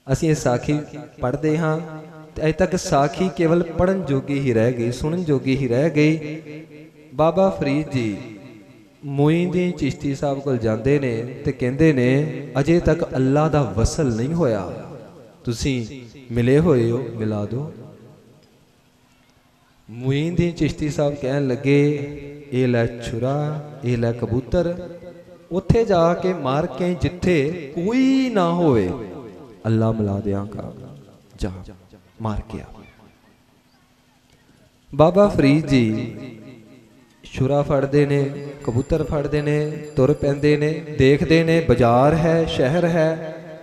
असीं ये साखी पढ़ते हाँ, अजे तक साखी केवल पढ़न जोगी ही रह गई, सुनन जोगी ही रह गई। बाबा फरीद जी मोईंदीन चिश्ती साहब कोल जांदे ने ते कहंदे ने, अजे तक अल्लाह दा वसल नहीं होया, तुसीं मिले होए हो, मिला दो। मोईंदीन चिश्ती साहब कहन लगे, ये लै छुरा, ये लै कबूतर, उत्थे जाके मार के जिथे कोई ना होवे अल्लाह मिला देंगा, जा मार के आ। बाबा फरीद जी छुरा फड़ते ने, कबूतर फड़ते ने, तुर पैंदे ने, देखते ने बाजार है शहर है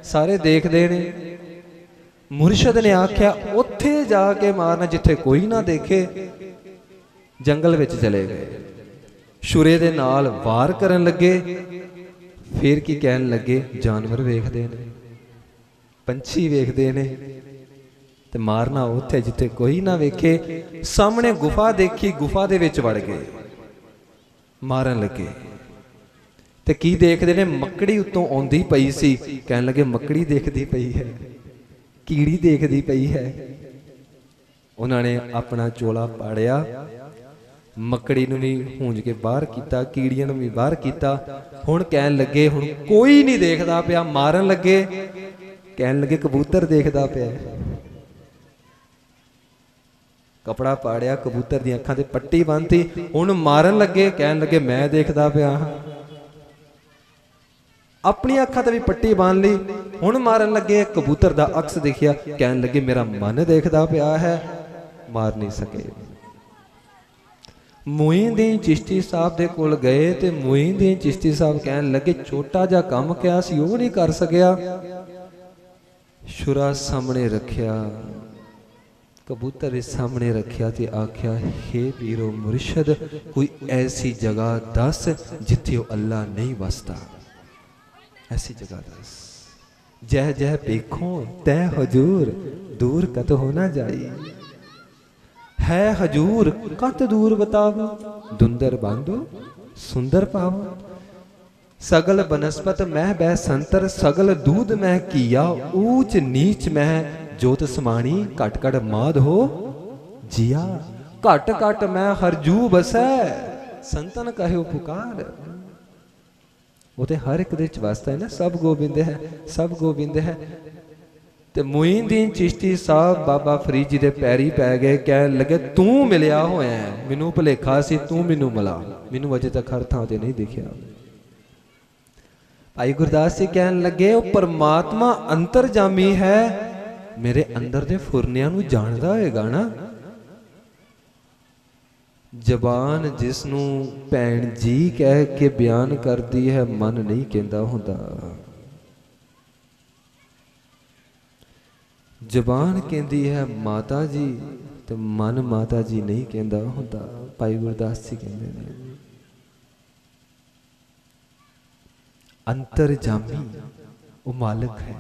सारे देखते ने। मुर्शद ने आख्या उत्थे जाके मारना जिथे कोई ना देखे। जंगल विच चले गए, छुरे दे नाल वार करन लगे। फिर की कहन लगे, जानवर वेखदे ने, पंछी वेखदे ने, ते मारना उत्थे जिथे कोई ना वेखे। सामने गुफा देखी, गुफा दे विच वड़ गए, मारन लगे। ते की देखदे ने, मकड़ी उत्तों आउंदी पई सी। कहन लगे मकड़ी देखदी पई है, कीड़ी देखदी पई है। उन्होंने अपना चोला पाड़िया, मकड़ी नूं भी हूंज के बाहर कीता, कीड़ियां नूं भी बाहर कीता। हुण कहन लगे हुण कोई नहीं देखदा पिया, मारन लगे। कहन लगे कबूतर देखदा पिया। कपड़ा पाड़िया, कबूतर दी अखां ते पट्टी बन्नती, हुण मारन लगे। कहन लगे मैं देखदा पिया। अपनी अखां ते भी पट्टी बांध ली, हुण मारन लगे। कबूतर दा अक्स देखिया, कहन लगे मेरा मन देखदा पिया है, मार नहीं सके। मोईंदीन चिश्ती साहब दे कोल गए ते मोईंदीन चिश्ती साहब कहन लगे छोटा जा काम किया सी वो नहीं कर सकिया। छुरा सामने रखिया, कबूतर सामने रखिया ते आख्या, हे पीरो मुर्शद, कोई ऐसी जगह दस जिथे अल्लाह नहीं वसता। ऐसी जगह दस, जह जह देखो तह हजूर, दूर कत होना जाई। है हजूर कत दूर बतावो, दुंदर बांधो सुंदर पावो। सगल बनस्पत मह बह संतर, सगल दूध मह किया, ऊंच नीच मह जोत समाणी घट घट माध हो जिया, घट घट मैं हरजू बसै संतन कहो पुकार। वो तो हर एक दे विच वसदा है ना, सब गोबिंद है, सब गोबिंद है। ते मोइनुद्दीन चिश्ती साहब बाबा फरीद जी दे पैरी पै गए, कहन लगे तू मिलिया होया है, मैनू भुलेखा सी, तू मैनू मिला, मैनू अजे तक हर थां ते नहीं दिखिया। भाई गुरदास जी कहन लगे वो परमात्मा अंतरजामी है, मेरे अंदर दे फुरनियां नू जानदा होएगा ना। जबान जिसनू भैन जी कह के बयान करती है, मन नहीं कहता हुंदा। जबान कहती है माता जी, तो मन माता जी नहीं कहता हुंदा। भाई गुरदास जी कहते हैं अंतरजामी वो मालिक है।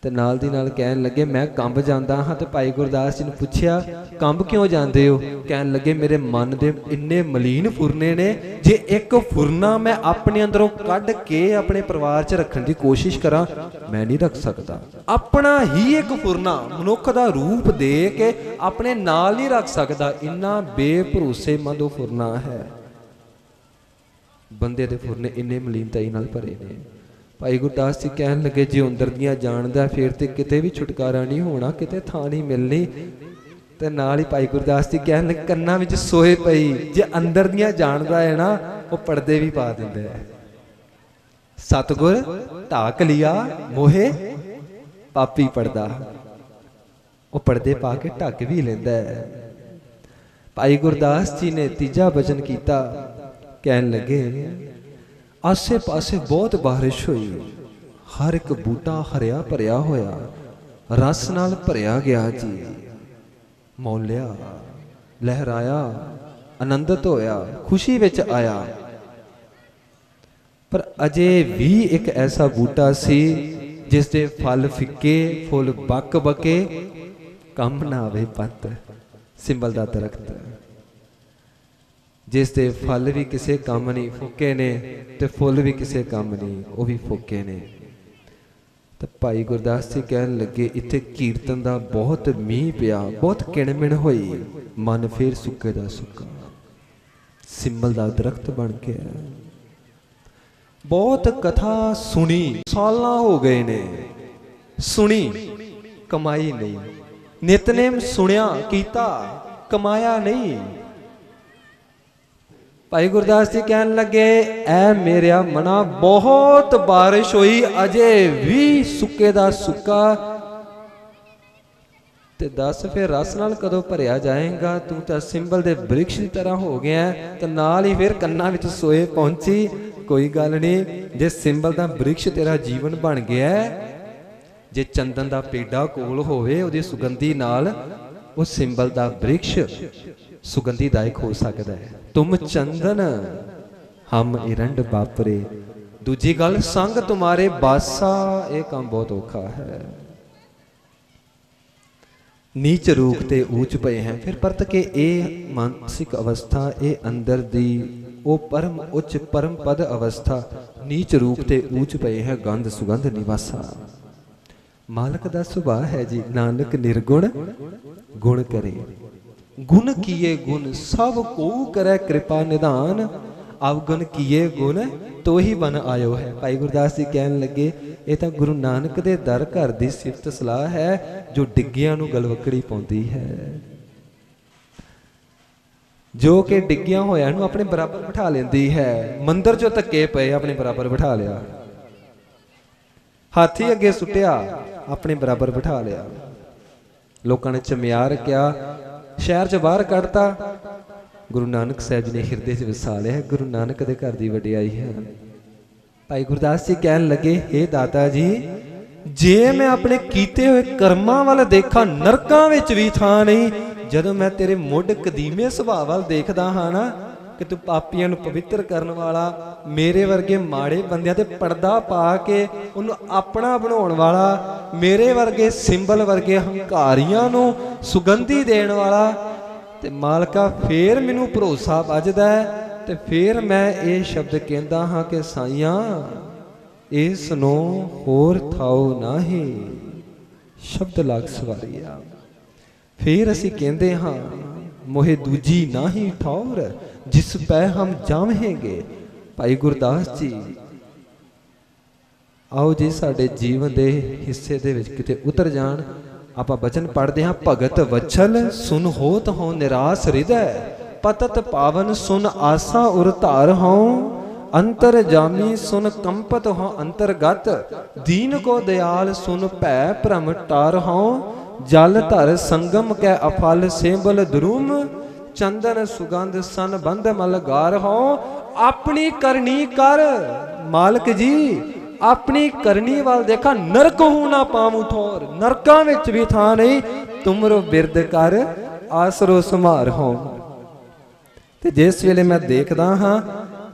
ते नाल दी नाल कहन लगे मैं कंब जांदा हाँ। तो भाई गुरदास जी ने पूछया कंब क्यों जांदे हो? कहन लगे मेरे मन दे इन्ने मलीन फुरने ने, जे एक फुरना मैं अपने अंदरों कढ के अपने परिवार च रखने की कोशिश करा, मैं नहीं रख सकता। अपना ही एक फुरना मनुख दा रूप दे के अपने नाल नहीं रख सकता, इन्ना बेभरोसेमंद वो फुरना है। बंदे दे फुरने इन्ने मलीनताई नाल भरे ने। भाई गुरदास जी कहन लगे जे अंदर दियां जानदा फिर ते किते भी छुटकारा नहीं होना, किते थां नहीं मिलनी। ते नाल ही भाई गुरदास जी कहन लगे कन्नां विच सोए पई, जे अंदर दियां जानदा है ना वो पर्दे भी पा दिंदे है। सतगुर ढाक लिया मोहे पापी पर्दा, वो पर्दे पा के ढक भी लैंदा है। भाई गुरदास जी ने तीजा वचन कीता, कहन लगे आसे पासे बहुत बारिश हुई, हर एक बूटा हरिया भरिया होया, रस नाल भरिया गया जी, मौलिया लहराया, आनंदित होया, खुशी विच आया। पर अजे भी एक ऐसा बूटा सी जिसके फल फिक्के, फुल बक बके, कम ना आवे पत। सिंबल दा दरख्त जिस दे फल भी किसी काम नहीं, फुके ने, ते फुल भी किसी काम नहीं, वो भी फुके ने। तो भाई गुरदास जी कहन लगे इत्थे कीर्तन दा बहुत मीह पिया, बहुत किणमिण होई, मन फिर सुके दा सुका, सिंबल दा दरख्त बन के। बहुत कथा सुनी, सालां हो गए ने सुनी, कमाई नहीं। नितनेम सुनिया कीता, कमाया नहीं। भाई गुरदास जी कहन लगे ऐ मेरिया मना बहुत बारिश हुई, अजे भी सुके दा सुका, ते दस फिर रस नाल कदों भरिया जाएगा? तू तो सिंबल दे वृक्ष की तरह हो गया। तो नाल ही फिर कन्ना विच सोए पहुंची, कोई गल नहीं, जे सिंबल दा वृक्ष तेरा जीवन बन गया, जे चंदन दा पेड़ा कोल होवे उहदी सुगंधी नाल वो सिंबल दा वृक्ष सुगंधीदायक हो सकता है। तुम चंदन हम इरंड बापरे, दूजी गल संग तुम्हारे बासा, ये काम बहुत औखा है। नीच रूप ते ऊंच पे हैं, फिर परत के ए मानसिक अवस्था, ए अंदर दी ओ परम उच्च परम पद अवस्था, नीच रूप ते ऊंच पे है, गंध सुगंध निवासा। मालक दा सुभाव है जी, नानक निर्गुण गुण करे, गुण किए गुण सब को करे कृपा निधान, अवगुण किए गुण तो ही बन आयो है। भाई गुरदास जी कहन लगे ये तो गुरु नानक दे दर घर दी सिफत सलाह है, जो डिग्गियां नू गलवकड़ी पाउंदी है, जो कि डिग्गियां होया नू अपने बराबर बिठा लेंदी है। मंदिर चो धक्के पे अपने बराबर बिठा लिया, हाथी अगे सुटिया अपने बराबर बिठा लिया, लोगों ने चमिया रखिया, शहर च बाहर कढ़ता, गुरु नानक साहब जी ने हिरदे च वसा लिया। गुरु नानक दे घर दी वडियाई है। भाई गुरदास जी कहन लगे हे दाता जी, जे मैं अपने कीते हुए कर्मां वाल देखा, नरकां विच भी थां नहीं। जदों मैं तेरे मुढ़ कदीमे सुभाव वाल देखदा हाँ ना, कि तू पापियां नू पवित्र करन वाला, मेरे वर्गे माड़े बंदियां ते पर्दा पा के उन्हों अपना बनाउण वाला, मेरे वर्गे सिंबल वर्गे हंकारियां नू सुगंधी देण वाला, ते मालका फिर मैनू भरोसा बजदा है। ते फिर मैं ये शब्द कहंदा हाँ कि साईयां इस नो होर थाओ नाही, शब्द लाग सवारिया। फिर असी कहते हाँ मोहे दूजी नाही ठौर जिस पै हम जावेंगे। भाई गुरदास जी आओ जी साडे जीवन के हिस्से दे विच किते उतर जाण। आपां बचन पढ़ते हाँ, भगत वत्सल सुन होत हों निराश हृदय, पतत पावन सुन आसा उर धार हों, अंतर जामी सुन कंपत हों अंतरगत, दीन को दयाल सुन भै भ्रम टार हों, जल धर संगम कै अफल सेंबल द्रुम, चंदन सुगंध सन बंध मलगार हों। अपनी करनी कर मालक जी, अपनी करनी वाल देखा, नरक हूं ना पाऊं ठोर, नरकां विच भी थां नहीं, तुमरो बिरद कर आसरो संभार हो। ते जिस वेले मैं देखदा हाँ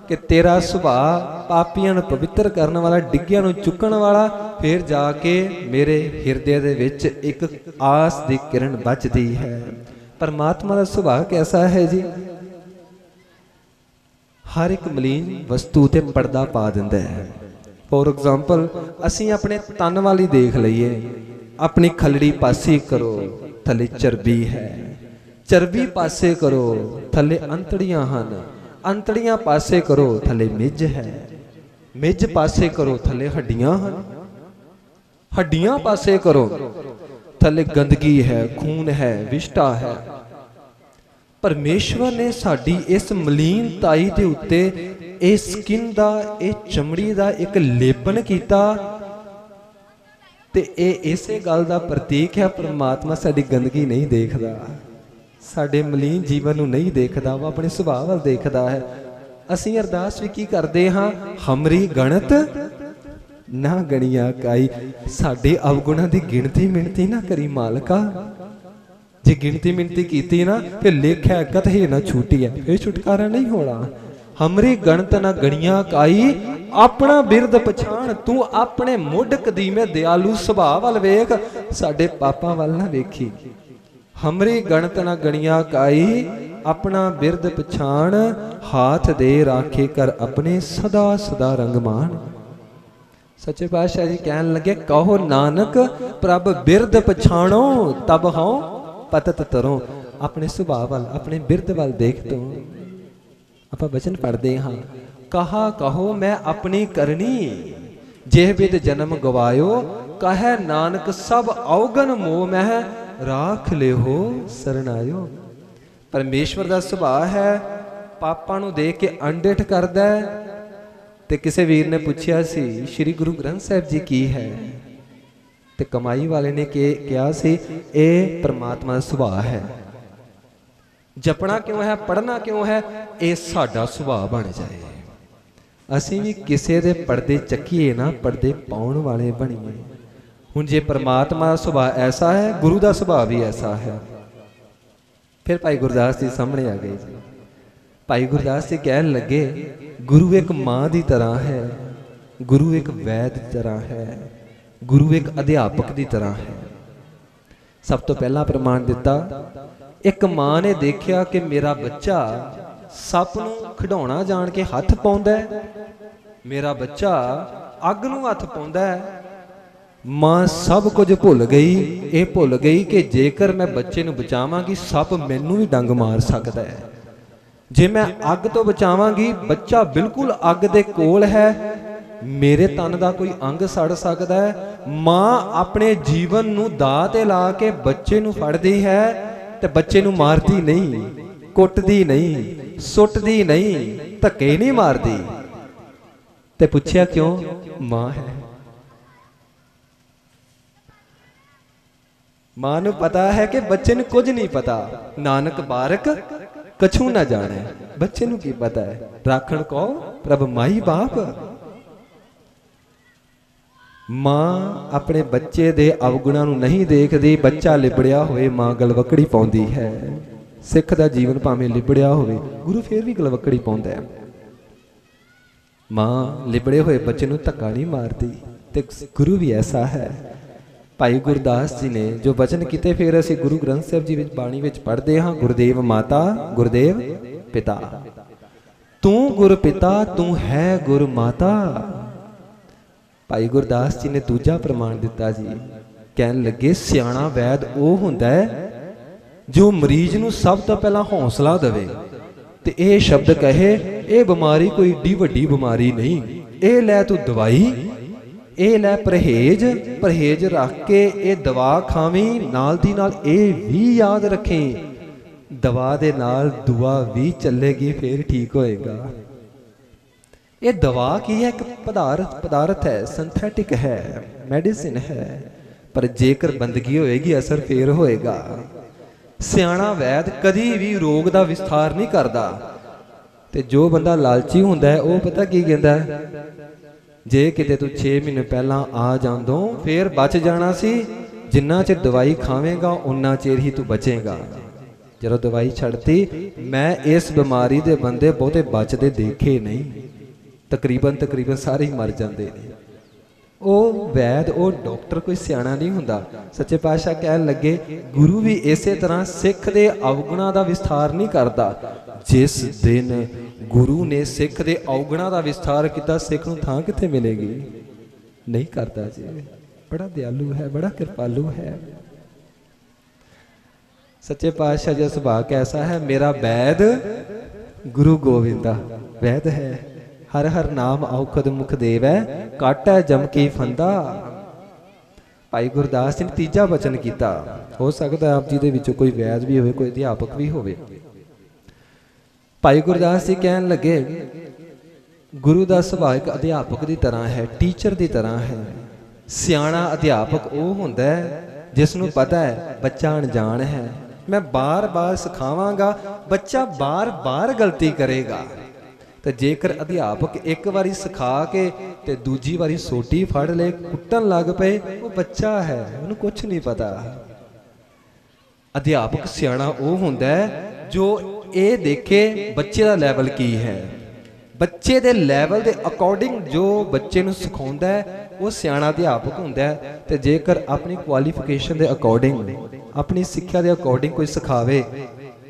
कि तेरा सुभाव पापियां नूं पवित्र करने वाला, डिग्गियां नूं चुकण वाला, फिर जाके मेरे हिरदे दे विच एक आस दी किरण बचदी है। परमात्मा दा सुभाव कैसा है जी? हर एक मलीन वस्तु ते पर्दा पा दिंदा है। फॉर एग्जाम्पल असी अपने तन वाली देख लीए, अपनी खलड़ी पासे करो थले चरबी है, चरबी पासे करो थले अंतड़ियां हन, अंतड़ियां पासे करो थले मिज है, मिज पासे करो थले हड्डियां हन, हड्डियां पासे करो थले गंदगी है, खून है, विष्ठा है। परमेश्वर ने साडी इस मलीनताई दे उत्ते इस स्किन दा, इस चमड़ी दा एक लेपन कीता, ते इसे गल दा प्रतीक है परमात्मा साडी गंदगी नहीं देखदा, साडे मलीन जीवन नूं नहीं देखदा, वो अपने सुभाव वल देखदा है। असीं अरदास भी की करदे हां, हमरी गणत ना गणिया काई, साडे अवगुणां दी गिणती मिणती ना करी मालका। जे गिनती मिनती की ना फिर लेखा कतई ना छूटी है, फिर छुटकारा नहीं होना। हमरी गणत ना गणिया काई, अपना बिरद पछाण, तू अपने मुढ़ कदीमे दयालु सुभाव वाल वेख, साडे पापां वाल ना वेखी। हमरी गणत ना गणिया काई, अपना बिरद पछाण, हाथ दे राखे कर अपने सदा सदा रंगमान। सच्चे पातशाह जी कहन लगे, कहो नानक प्रभ बिरद पछाणो तब हों पतत तरों। अपने सुभाव वाल, अपने बिरद वाल देख तो आपां वचन पढ़ते हाँ, कहा कहो मैं अपनी करनी, जेह बिद जन्म गवायो, कहे नानक सब अवगन मोह मह, राख ले हो सरनायो। परमेश्वर का सुभाव है, पापां नूं देख के अनडिठ करदा है। ते किसी वीर ने पूछया सी श्री गुरु ग्रंथ साहिब जी की है, ते कमाई वाले ने कहा सी ये परमात्मा का सुभाव है। जपना क्यों है, पढ़ना क्यों है, ये साडा सुभाव बन जाए। असीं भी किसी दे पर्दे चक्कीए ना, पर्दे पाउण वाले बणीए। हुण जे परमात्मा का सुभाव ऐसा है, गुरु का सुभाव भी ऐसा है। फिर भाई गुरदास जी सामने आ गए। भाई गुरदास जी कहन लगे, गुरु एक मां की तरह है, गुरु एक वैद की तरह है, गुरु एक अध्यापक की तरह है। सब तो पहला प्रमाण दिता, एक मां ने देखा कि मेरा बच्चा सप नूं खिडौना जान के हथ पाउंदा है, मेरा बच्चा अग नूं हथ पाउंदा है। मां सब कुछ भुल गई, ये भुल गई कि जेकर मैं बच्चे नूं बचावांगी, सप मैनूं भी डंग मार सकदा है। जे मैं अग तो बचावांगी, बच्चा बिल्कुल अग दे कोल है, मेरे तन का कोई अंग सड़ सकता है। मां अपने जीवन नूं दाऽ ते ला के बच्चे नूं फड़दी है, ते बच्चे नूं मारदी नहीं, कुटदी नहीं, सुटदी नहीं, धक्के नहीं मारदी। ते पुछया क्यों? मां है। मां नूं पता है कि बच्चे नूं कुछ नहीं पता। नानक बारक कछू ना जाने, बच्चे नूं की पता है। राखण को प्रभ माई बाप। मां अपने बच्चे दे अवगुणां नूं नहीं देखदी। बच्चा लिबड़िया होए मां गलवकड़ी पाउंदी है। सिख दा जीवन भावें लिबड़िया होवे, गुरु फिर भी गलवकड़ी पाउंदा है। मां लिबड़े होए बच्चे नूं धक्का नहीं मारदी, ते गुरु भी ऐसा है। भाई गुरदास जी ने जो वचन किते, फिर असीं गुरु ग्रंथ साहिब जी विच बाणी विच पढ़दे हां, गुरदेव माता गुरदेव पिता, तू गुर पिता तू है गुर माता। भाई गुरदास जी ने दूजा प्रमाण दिता जी, ਕਹਿਣ ਲੱਗੇ ਸਿਆਣਾ ਵੈਦ ਉਹ ਹੁੰਦਾ ਹੈ ਜੋ ਮਰੀਜ਼ ਨੂੰ ਸਭ ਤੋਂ ਪਹਿਲਾਂ ਹੌਸਲਾ ਦੇਵੇ ਤੇ ਇਹ ਸ਼ਬਦ ਕਹੇ, ਇਹ ਬਿਮਾਰੀ ਕੋਈ ਏਡੀ ਵੱਡੀ ਬਿਮਾਰੀ ਨਹੀਂ, ਇਹ ਲੈ ਤੂੰ ਦਵਾਈ, ਇਹ ਲੈ ਪਰਹੇਜ਼ ਰੱਖ ਕੇ ਇਹ ਦਵਾ ਖਾਵੀਂ, ਨਾਲ ਦੀ ਨਾਲ ਇਹ ਵੀ ਯਾਦ ਰੱਖੀ ਦਵਾ ਦੇ ਨਾਲ ਦੁਆ ਵੀ ਚੱਲੇਗੀ, ਫੇਰ ਠੀਕ ਹੋਏਗਾ। ਇਹ ਦਵਾ ਕੀ ਹੈ? ਇੱਕ ਪਦਾਰਥ ਹੈ, ਸਿੰਥੈਟਿਕ ਹੈ, ਮੈਡੀਸਿਨ ਹੈ, ਪਰ ਜੇਕਰ ਬੰਦਗੀ ਹੋਏਗੀ ਅਸਰ ਫੇਰ ਹੋਏਗਾ। ਸਿਆਣਾ ਵੈਦ ਕਦੀ ਵੀ ਰੋਗ ਦਾ ਵਿਸਥਾਰ ਨਹੀਂ ਕਰਦਾ। ਤੇ ਜੋ ਬੰਦਾ ਲਾਲਚੀ ਹੁੰਦਾ ਹੈ ਉਹ ਪਤਾ ਕੀ ਕਹਿੰਦਾ, ਜੇ ਕਿਤੇ ਤੂੰ 6 ਮਹੀਨੇ ਪਹਿਲਾਂ ਆ ਜਾਂਦੋਂ ਫੇਰ ਬਚ ਜਾਣਾ ਸੀ, ਜਿੰਨਾ ਚਿਰ ਦਵਾਈ ਖਾਵੇਂਗਾ ਉਨਾ ਚਿਰ ਹੀ ਤੂੰ ਬਚੇਗਾ। ਜਦੋਂ ਦਵਾਈ ਛੱਡਤੀ, ਮੈਂ ਇਸ ਬਿਮਾਰੀ ਦੇ ਬੰਦੇ ਬਹੁਤੇ ਬਚਦੇ ਦੇਖੇ ਨਹੀਂ, ਤਕਰੀਬਨ ਸਾਰੇ ਹੀ ਮਰ ਜਾਂਦੇ ਨੇ। ਉਹ ਵੈਦ, ਉਹ ਡਾਕਟਰ ਕੋਈ ਸਿਆਣਾ ਨਹੀਂ ਹੁੰਦਾ। ਸੱਚੇ ਪਾਤਸ਼ਾਹ ਕਹਿਣ ਲੱਗੇ, ਗੁਰੂ ਵੀ ਇਸੇ ਤਰ੍ਹਾਂ ਸਿੱਖ ਦੇ ਅਵਗੁਣਾਂ ਦਾ ਵਿਸਥਾਰ ਨਹੀਂ ਕਰਦਾ। ਜਿਸ ਦਿਨ ਗੁਰੂ ਨੇ ਸਿੱਖ ਦੇ ਅਵਗੁਣਾਂ ਦਾ ਵਿਸਥਾਰ ਕੀਤਾ, ਸਿੱਖ ਨੂੰ ਥਾਂ ਕਿੱਥੇ ਮਿਲੇਗੀ? ਨਹੀਂ ਕਰਦਾ ਜੀ। ਬੜਾ ਦਿਆਲੂ ਹੈ, ਬੜਾ ਕਿਰਪਾਲੂ ਹੈ ਸੱਚੇ ਪਾਤਸ਼ਾਹ ਜੀ। ਸੁਭਾਅ ਕੈਸਾ ਹੈ? ਮੇਰਾ ਵੈਦ ਗੁਰੂ ਗੋਬਿੰਦਾ ਵੈਦ ਹੈ। ਹਰ ਹਰ ਨਾਮ ਔਖਦ ਮੁਖ ਦੇਵੈ, ਕਾਟੈ ਜਮ ਕੀ ਫੰਦਾ। ਭਾਈ ਗੁਰਦਾਸ ਜੀ ਨੇ ਤੀਜਾ ਬਚਨ ਕੀਤਾ। ਹੋ ਸਕਦਾ ਆਪ ਜੀ ਦੇ ਵਿੱਚੋਂ ਕੋਈ ਵੈਦ ਵੀ ਹੋਵੇ, ਕੋਈ ਅਧਿਆਪਕ ਵੀ ਹੋਵੇ। ਭਾਈ ਗੁਰਦਾਸ ਜੀ ਕਹਿਣ ਲੱਗੇ, ਗੁਰੂ ਦਾ ਸੁਭਾਅ ਇੱਕ ਅਧਿਆਪਕ ਦੀ ਤਰ੍ਹਾਂ ਹੈ, ਟੀਚਰ ਦੀ ਤਰ੍ਹਾਂ ਹੈ। ਸਿਆਣਾ ਅਧਿਆਪਕ ਉਹ ਹੁੰਦਾ ਹੈ ਜਿਸ ਨੂੰ ਪਤਾ ਹੈ ਬੱਚਾ ਅਣਜਾਣ ਹੈ, ਮੈਂ ਬਾਰ-ਬਾਰ ਸਿਖਾਵਾਂਗਾ, ਬੱਚਾ ਬਾਰ-ਬਾਰ ਗਲਤੀ ਕਰੇਗਾ। ਤੇ ਜੇਕਰ ਅਧਿਆਪਕ ਇੱਕ ਵਾਰੀ ਸਿਖਾ ਕੇ ਤੇ ਦੂਜੀ ਵਾਰੀ ਸੋਟੀ ਫੜ ਲੇ, ਕੁੱਟਣ ਲੱਗ ਪਏ, ਉਹ ਬੱਚਾ ਹੈ, ਉਹਨੂੰ ਕੁਝ ਨਹੀਂ ਪਤਾ। ਅਧਿਆਪਕ ਸਿਆਣਾ ਉਹ ਹੁੰਦਾ ਹੈ ਜੋ ਇਹ ਦੇਖੇ ਬੱਚੇ ਦਾ ਲੈਵਲ ਕੀ ਹੈ, ਬੱਚੇ ਦੇ ਲੈਵਲ ਦੇ ਅਕੋਰਡਿੰਗ ਜੋ ਬੱਚੇ ਨੂੰ ਸਿਖਾਉਂਦਾ ਹੈ, ਉਹ ਸਿਆਣਾ ਅਧਿਆਪਕ ਹੁੰਦਾ ਹੈ। ਤੇ ਜੇਕਰ ਆਪਣੀ ਕੁਆਲੀਫਿਕੇਸ਼ਨ ਦੇ ਅਕੋਰਡਿੰਗ, ਆਪਣੀ ਸਿੱਖਿਆ ਦੇ ਅਕੋਰਡਿੰਗ ਕੋਈ ਸਿਖਾਵੇ,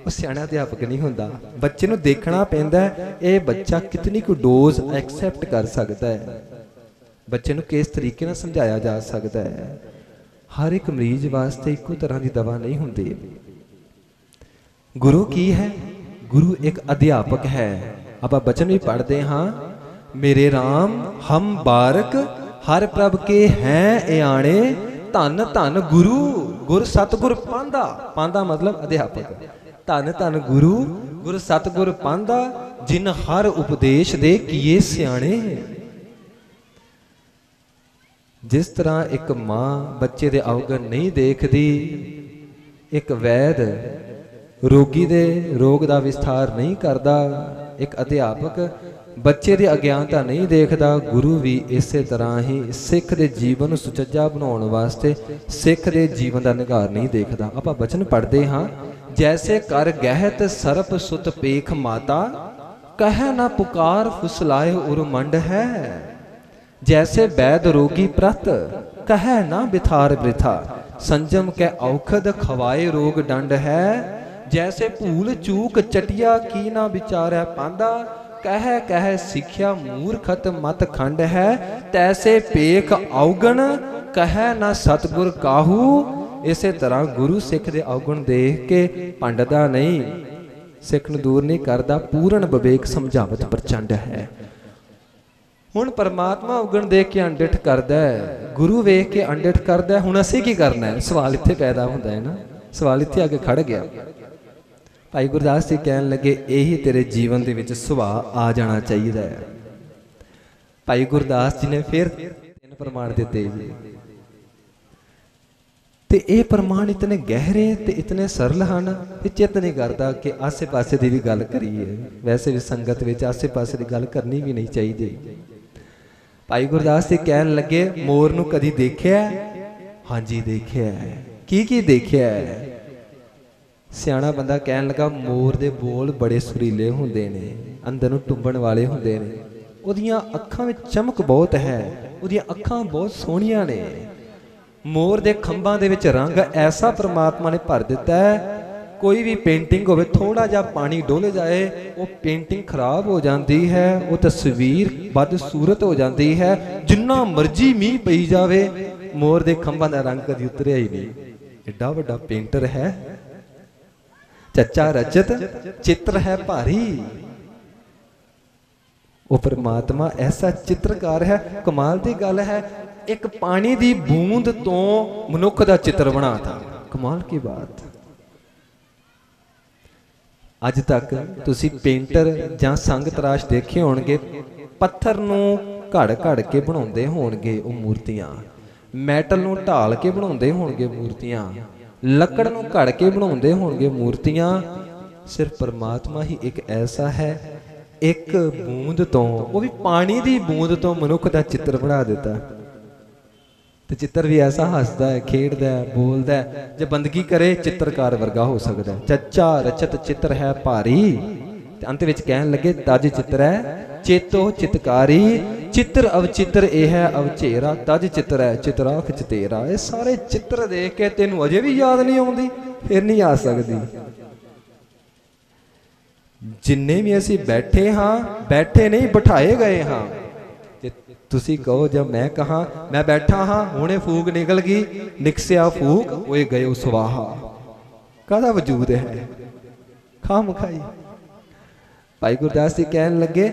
ਉਹ ਸਿਆਣਾ ਅਧਿਆਪਕ ਨਹੀਂ ਹੁੰਦਾ। ਬੱਚੇ ਨੂੰ ਦੇਖਣਾ ਪੈਂਦਾ ਇਹ ਬੱਚਾ ਕਿਤਨੀ ਕੁ ਡੋਜ਼ ਐਕਸੈਪਟ ਕਰ ਸਕਦਾ ਹੈ, ਬੱਚੇ ਨੂੰ ਕਿਸ ਤਰੀਕੇ ਨਾਲ ਸਮਝਾਇਆ ਜਾ ਸਕਦਾ ਹੈ। ਹਰ ਇੱਕ ਮਰੀਜ਼ ਵਾਸਤੇ ਇੱਕੋ ਤਰ੍ਹਾਂ ਦੀ ਦਵਾ ਨਹੀਂ ਹੁੰਦੀ। ਗੁਰੂ ਕੀ ਹੈ? ਗੁਰੂ ਇੱਕ ਅਧਿਆਪਕ ਹੈ। ਆਪਾਂ ਬਚਨ ਵੀ ਪੜ੍ਹਦੇ ਹਾਂ, ਮੇਰੇ ਰਾਮ ਹਮ ਬਾਰਕ ਹਰ ਪ੍ਰਭ ਕੇ ਹੈ ਇਆਣੇ, ਧੰਨ ਧੰਨ ਗੁਰੂ ਗੁਰ ਸਤਿਗੁਰ ਪਾਂਧਾ। ਪਾਂਧਾ ਮਤਲਬ ਅਧਿਆਪਕ। ਧੰਨ ਧੰਨ ਗੁਰੂ ਗੁਰ ਸਤਿਗੁਰ ਪਾਂਧਾ, ਜਿਨ ਹਰ ਉਪਦੇਸ਼ ਦੇ ਕੀਏ ਸਿਆਣੇ। ਜਿਸ ਤਰ੍ਹਾਂ ਇੱਕ ਮਾਂ ਬੱਚੇ ਦੇ ਅਵਗੁਣ ਨਹੀਂ ਦੇਖਦੀ, ਇੱਕ ਵੈਦ ਰੋਗੀ ਦੇ ਰੋਗ ਦਾ ਵਿਸਥਾਰ ਨਹੀਂ ਕਰਦਾ, ਇੱਕ ਅਧਿਆਪਕ ਬੱਚੇ ਦੀ ਅਗਿਆਨਤਾ ਨਹੀਂ ਦੇਖਦਾ, ਗੁਰੂ ਵੀ ਇਸੇ ਤਰ੍ਹਾਂ ਹੀ ਸਿੱਖ ਦੇ ਜੀਵਨ ਨੂੰ ਸੁਚੱਜਾ ਬਣਾਉਣ ਵਾਸਤੇ ਸਿੱਖ ਦੇ ਜੀਵਨ ਦਾ ਨਿਘਾਰ ਨਹੀਂ ਦੇਖਦਾ। ਆਪਾਂ ਬਚਨ ਪੜ੍ਹਦੇ ਹਾਂ, ਜੈਸੇ ਕਰ ਗਹਿਤ ਸਰਪ ਸੁਤ ਪੇਖ ਮਾਤਾ, ਕਹਿ ਨਾ ਪੁਕਾਰ ਫੁਸਲਾਏ ਉਰਮੰਡ ਹੈ। ਜੈਸੇ ਵੈਦ ਰੋਗੀ ਪ੍ਰਤ, ਕਹਿ ਨਾ ਬਿਥਾਰ ਬ੍ਰਿਥਾ, ਸੰਜਮ ਕੈ ਔਖਦ ਖਵਾਏ ਰੋਗ ਡੰਡ ਹੈ। ਜੈਸੇ ਭੂਲ ਚੂਕ ਚਟਿਆ ਕੀ ਨਾ ਵਿਚਾਰੈ ਪਾਂਦਾ, ਕਹਿ ਕਹਿ ਸਿੱਖਿਆ ਮੂਰਖਤ ਮਤ ਖੰਡ ਹੈ। ਤੈਸੇ ਪੇਖ ਔਗਣ, ਕਹਿ ਨਾ ਸਤਿਗੁਰ ਕਾਹੂ। ਇਸੇ ਤਰ੍ਹਾਂ ਗੁਰੂ ਸਿੱਖ ਦੇ ਔਗਣ ਦੇਖ ਕੇ ਭੰਡਦਾ ਨਹੀਂ, ਸਿੱਖ ਨੂੰ ਦੂਰ ਨਹੀਂ ਕਰਦਾ, ਪੂਰਨ ਵਿਵੇਕ ਸਮਝਾਵਤ ਪ੍ਰਚੰਡ ਹੈ। ਹੁਣ ਪਰਮਾਤਮਾ ਔਗਣ ਦੇਖ ਕੇ ਅੰਡਿਠ ਕਰਦਾ ਹੈ, ਗੁਰੂ ਵੇਖ ਕੇ ਅੰਡਿਠ ਕਰਦਾ। ਹੁਣ ਅਸੀਂ ਕੀ ਕਰਨਾ ਹੈ? ਸਵਾਲ ਇੱਥੇ ਪੈਦਾ ਹੁੰਦਾ ਹੈ ਨਾ, ਸਵਾਲ ਇੱਥੇ ਆ ਕੇ ਖੜ ਗਿਆ। ਭਾਈ ਗੁਰਦਾਸ ਜੀ ਕਹਿਣ ਲੱਗੇ, ਇਹੀ ਤੇਰੇ ਜੀਵਨ ਦੇ ਵਿੱਚ ਸੁਭਾਅ ਆ ਜਾਣਾ ਚਾਹੀਦਾ ਹੈ। ਭਾਈ ਗੁਰਦਾਸ ਜੀ ਨੇ ਫਿਰ 3 ਪ੍ਰਮਾਣ ਦਿੱਤੇ ਜੀ, ਤੇ ਇਹ ਪ੍ਰਮਾਣ ਇਤਨੇ ਗਹਿਰੇ ਤੇ ਇਤਨੇ ਸਰਲ ਹਨ ਕਿ ਚਿੱਤ ਨਹੀਂ ਕਰਦਾ ਕਿ ਆਸੇ ਪਾਸੇ ਦੀ ਵੀ ਗੱਲ ਕਰੀਏ। ਵੈਸੇ ਵੀ ਸੰਗਤ ਵਿੱਚ ਆਸੇ ਪਾਸੇ ਦੀ ਗੱਲ ਕਰਨੀ ਵੀ ਨਹੀਂ ਚਾਹੀਦੀ। ਭਾਈ ਗੁਰਦਾਸ ਜੀ ਕਹਿਣ ਲੱਗੇ, ਮੋਰ ਨੂੰ ਕਦੀ ਦੇਖਿਆ? ਹਾਂਜੀ ਦੇਖਿਆ। ਕੀ ਦੇਖਿਆ? ਸਿਆਣਾ ਬੰਦਾ ਕਹਿਣ ਲੱਗਾ, ਮੋਰ ਦੇ ਬੋਲ ਬੜੇ ਸੁਰੀਲੇ ਹੁੰਦੇ ਨੇ, ਅੰਦਰ ਨੂੰ ਟੁੰਬਣ ਵਾਲੇ ਹੁੰਦੇ ਨੇ, ਉਹਦੀਆਂ ਅੱਖਾਂ ਵਿੱਚ ਚਮਕ ਬਹੁਤ ਹੈ, ਉਹਦੀਆਂ ਅੱਖਾਂ ਬਹੁਤ ਸੋਹਣੀਆਂ ਨੇ। ਮੋਰ ਦੇ ਖੰਭਾਂ ਦੇ ਵਿੱਚ ਰੰਗ ਐਸਾ ਪ੍ਰਮਾਤਮਾ ਨੇ ਭਰ ਦਿੱਤਾ ਹੈ, ਕੋਈ ਵੀ ਪੇਂਟਿੰਗ ਹੋਵੇ, ਥੋੜਾ ਜਿਹਾ ਪਾਣੀ ਡੋਲੇ ਜਾਏ, ਉਹ ਪੇਂਟਿੰਗ ਖਰਾਬ ਹੋ ਜਾਂਦੀ ਹੈ, ਉਹ ਤਸਵੀਰ ਬਦਸੂਰਤ ਹੋ ਜਾਂਦੀ ਹੈ। ਜਿੰਨਾ ਮਰਜ਼ੀ ਮੀਂਹ ਪਈ ਜਾਵੇ, मोर दे खंभां दा रंग कदी उतरिया ही नहीं। एडा वड्डा पेंटर है चचा रजत, चित्र है भारी। वो परमात्मा ऐसा चित्रकार है। कमाल दी गल है, एक पानी दी बूंद तो मनुख दा चित्र बनाता। कमाल की बात। अज तक तुसी पेंटर जां संग तराश देखे होणगे, पत्थर नूं घड़ घड़ के बनाउंदे होणगे वो मूर्तियां, मैटल नूं ढाल के बनाउंदे होणगे मूर्तियां, लकड़ नूं घड़ के बनाउंदे होणगे मूर्तियां। सिर्फ परमात्मा ही एक ऐसा है, एक बूंद तो, वो भी पानी दी बूंद तो मनुख दा चित्र बना देता। तो चित्र भी ऐसा हसदा है, खेडदा है, बोलदा है। जे बंदगी करे चित्रकार वर्गा हो सकता है। चचा रचत चित्र है भारी। अंत विच कहन लगे तज चित्र है चेतो चितकारी, चित्र अवचित्र ए है अवचेरा, तज चित्र है चित्राख चितेरा। ये सारे चित्र देख के तेनू अजे भी याद नहीं आउंदी, फिर नहीं आ सकती। जिन्ने भी असी बैठे हाँ, बैठे नहीं बिठाए गए हाँ। तुसी कहो जब मैं कहा मैं बैठा हाँ, हुणे फूक निकल गई, निकसिया फूक ओए गए स्वाहा। काहदा वजूद है, खाम खाई। भाई गुरदास जी कहन लगे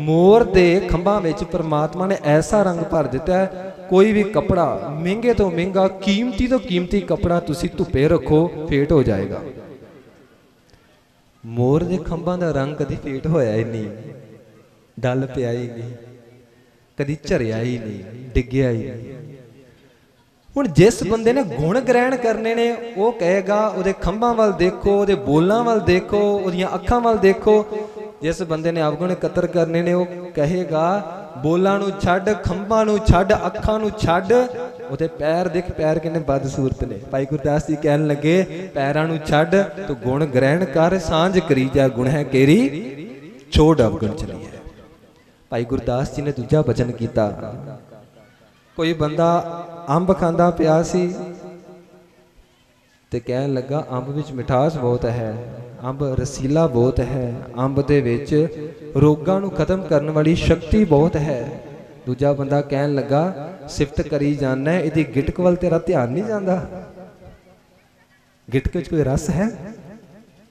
मोर दे खंभां विच परमात्मा ने ऐसा रंग भर दिता है, कोई भी कपड़ा महंगे तो महंगा, कीमती तो कीमती कपड़ा तुसी धुप्पे रखो फेट हो जाएगा। मोर दे खंभां दा रंग कदी फेट होया ही नहीं, डल पिया ही नहीं, कदी झरिया ही नहीं, डिग्गिया ही नहीं। हुण जिस बंदे ने गुण ग्रहण करने ने वो कहेगा उहदे खंभां वल देखो, उहदे बोलां वल देखो, उहदियां अखां वल देखो। जिस बंदे ने अवगुण कतर करने ने वो कहेगा बोलां नूं छड्ड, खंभां नूं छड्ड, अखां नूं छड्ड, उहदे पैर देख, पैर किन्ने बदसूरत ने। भाई गुरदास जी कहन लगे पैरां नूं छड्ड तो गुण ग्रहण कर, सांझ करी जा गुण है केरी, छोड़ अवगुण चली है। भाई गुरदास जी ने दूजा बचन किया। कोई बंदा अंब खांदा पिया सी ते कहन लगा अंब विच मिठास बहुत है, अंब रसीला बहुत है, अंब दे विच रोगां नूं खत्म करने वाली शक्ति बहुत है। दूजा बंदा कहन लगा सिफत करी जाना है, इहदी गिटक वल तेरा ध्यान नहीं जाता। गिटक विच कोई रस है,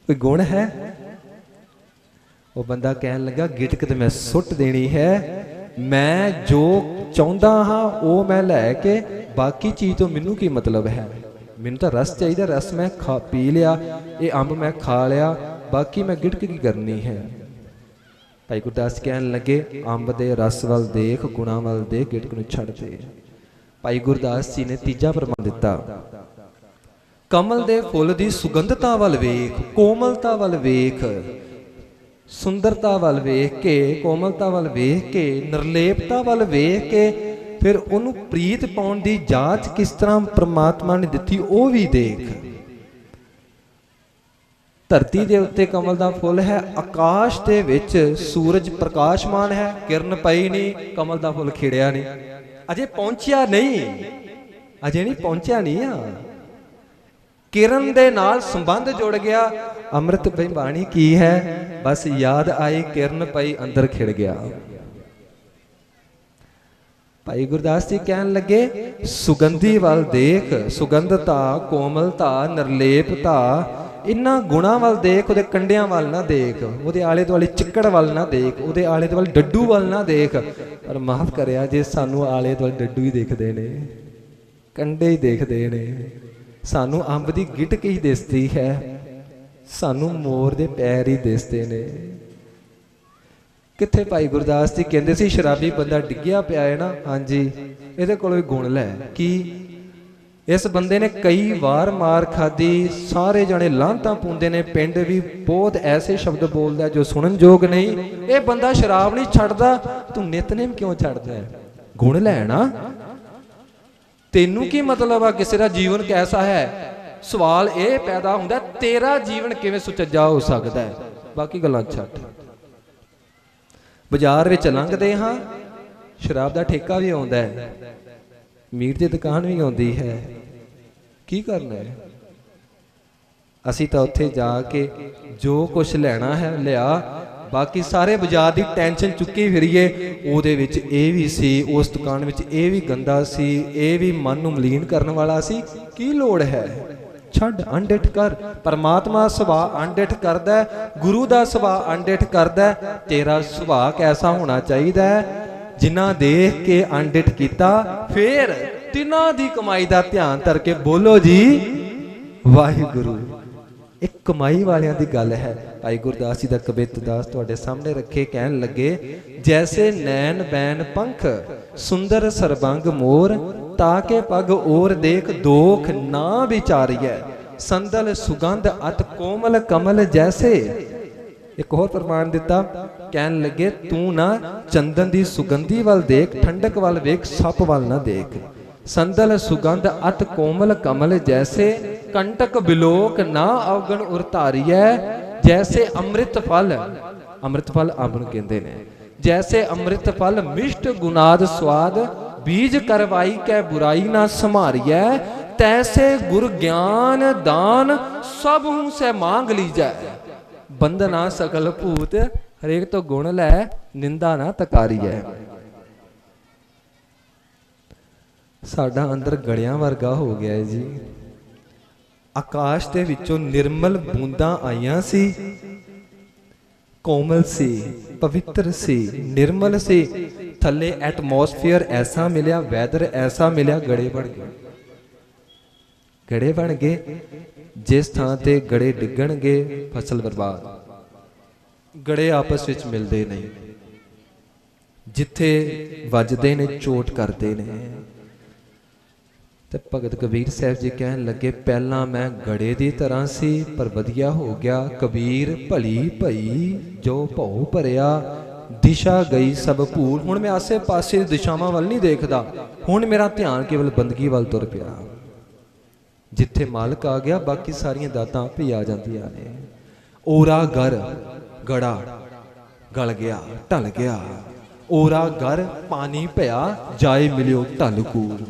कोई गुण है? वो बंदा कहन लगा गिटक तो मैं सुट देनी है, मैं जो चाहता हाँ वो मैं लैके, बाकी चीज़ तो मैनू की मतलब है। मैनू तो रस चाहिए, रस मैं खा पी लिया, ये अंब मैं खा लिया, बाकी मैं गिटक की करनी है। भाई गुरदास कहन लगे अंब दे रस वल देख, गुणा वल देख, गिटक नूं छड्ड दे। भाई गुरदास जी ने तीजा प्रमाण दिता। कमल दे फुल दी सुगंधता वल वेख, कोमलता वल वेख, सुंदरता वल वेख के, कोमलता वल वेख के, निर्लेपता वल वेख के, फिर उन्हों प्रीत पाउण दी जांच किस तरह परमात्मा ने दिती वो भी देख। धरती दे उत्ते कमल दा फुल है, आकाश दे विच सूरज प्रकाशमान है, किरण पई नहीं, कमल दा फुल खिड़िया नहीं, अजे पहुंचिया नहीं, अजे नहीं पहुंचिया नहीं आ। किरण दे नाल संबंध जुड़ गया। अमृत पई बाणी की है, बस याद आई किरण पई अंदर खिड़ गया। भाई गुरदास जी कहन लगे सुगंधी वाल देख, सुगंधता, कोमलता, निर्लेपता, इन्हां गुणां वाल देख, उहदे कंडियां वाल ना देख, उहदे आले दुआले चिक्कड़ वाल ना देख, उहदे आले दुआले डड्डू वाल ना देख। पर माफ करिया जे सानू आले दुआले डड्डू ही देखदे ने, कंडे ही देखदे ने, सानू अंब दी गिटक ही दिसदी है, सानू मोर दे पैर ही दिसदे ने। कित्थे भाई गुरदास जी कहंदे सी शराबी बंदा डिग्गिया पिया है ना, हाँ जी इहदे कोलों गुण लै कि इस बंदे ने कई बार मार खाधी, सारे जने लांतां पूंदे ने, पिंड भी बहुत ऐसे शब्द बोलदा जो सुनन जोग नहीं। ये बंदा शराब नहीं छड्डदा, तू नितनेम क्यों छड्डदा है? गुण लैना तेनू की मतलब आ किसी का जीवन कैसा है? सवाल ये पैदा होंदा तेरा जीवन किवें सुचज्जा हो सकता है? बाकी गल्लां छड्ड। बाजार विच लंघदे हाँ, शराब का ठेका भी आउंदा है, मीट की दुकान भी आउंदी है, की करना है? असी तो उत्थे जाके जो कुछ लेना है लिया, बाकी सारे बाजार की टेंशन चुकी फिरीए ਉਹਦੇ ਵਿੱਚ ਇਹ ਵੀ ਸੀ, ਉਸ ਦੁਕਾਨ ਵਿੱਚ ਇਹ ਵੀ ਗੰਦਾ ਸੀ, ਇਹ ਵੀ ਮਨ ਨੂੰ ਮਲੀਨ ਕਰਨ ਵਾਲਾ ਸੀ। ਕੀ ਲੋੜ ਹੈ? ਛੱਡ, ਅਣਡਿੱਠ ਕਰ। ਪਰਮਾਤਮਾ ਸੁਭਾਅ ਅਣਡਿੱਠ ਕਰਦਾ, ਗੁਰੂ ਦਾ ਸੁਭਾਅ ਅਣਡਿੱਠ ਕਰਦਾ। ਤੇਰਾ ਸੁਭਾਅ ਕੈਸਾ ਹੋਣਾ ਚਾਹੀਦਾ ਹੈ? ਜਿਨ੍ਹਾਂ ਦੇਖ ਕੇ ਅਣਡਿੱਠ ਕੀਤਾ, ਫੇਰ ਤਿਨਾਂ ਦੀ ਕਮਾਈ ਦਾ ਧਿਆਨ ਧਰ ਕੇ ਬੋਲੋ ਜੀ ਵਾਹਿਗੁਰੂ। एक कमाई वालियां दी गल है। भाई गुरदास जी दा कवित दास तुहाडे सामने रखे, कहन लगे, जैसे नैन बैन पंख सुंदर सरबंग मोर, ताके पग और देख दोख ना विचारिए, संदल सुगंध अत कोमल कमल जैसे। एक होर प्रमाण दिता, कहन लगे तू ना चंदन दी सुगंधी वाल देख, ठंडक वाल वेख, सप वाल ना देख। संदल सुगंध अत कोमल कमल जैसे, कंटक बिलोक ना अवगण उरतारिए, जैसे अमृत फल, अमृत फल अंब नूं कहंदे ने, जैसे अमृत फल मिष्ट गुनाद स्वाद, बीज करवाई कै बुराई ना संभारिए, तैसे गुर ज्ञान दान सब हूं से मांग लीजै, बंदना सकल भूत हरेक तो गुण लै, निंदा ना तकारिए। साडा अंदर गड़ियां वर्गा हो गया है जी। आकाश दे विचों निर्मल बूंदां आईयां सी, कोमल सी, पवित्र सी, निर्मल सी। थले एटमोसफेयर ऐसा मिलिया, वैदर ऐसा मिलिया, गड़े बन गए। गड़े बन गए, जिस थां ते गड़े डिगणगे फसल बर्बाद। गड़े आपस विच मिलदे नहीं, जिथे वजदे ने चोट करते ने। तो भगत कबीर साहब जी कहन लगे, पहला मैं गड़े की तरह सी पर वधिया हो गया। कबीर भली भई जो भौ भरिया, दिशा गई सब भूल। हुण मैं आसे पासे दिशावां वल नहीं देखदा, हुण मेरा ध्यान केवल बंदगी वल तुर पिया। जिथे मालक आ गया, बाकी सारियां दातां आपे आ जांदियां ने। ओरा गर गड़ा गल गया, ढल गया। ओरा गर पानी भया, जाए मिलियो ढल कूर।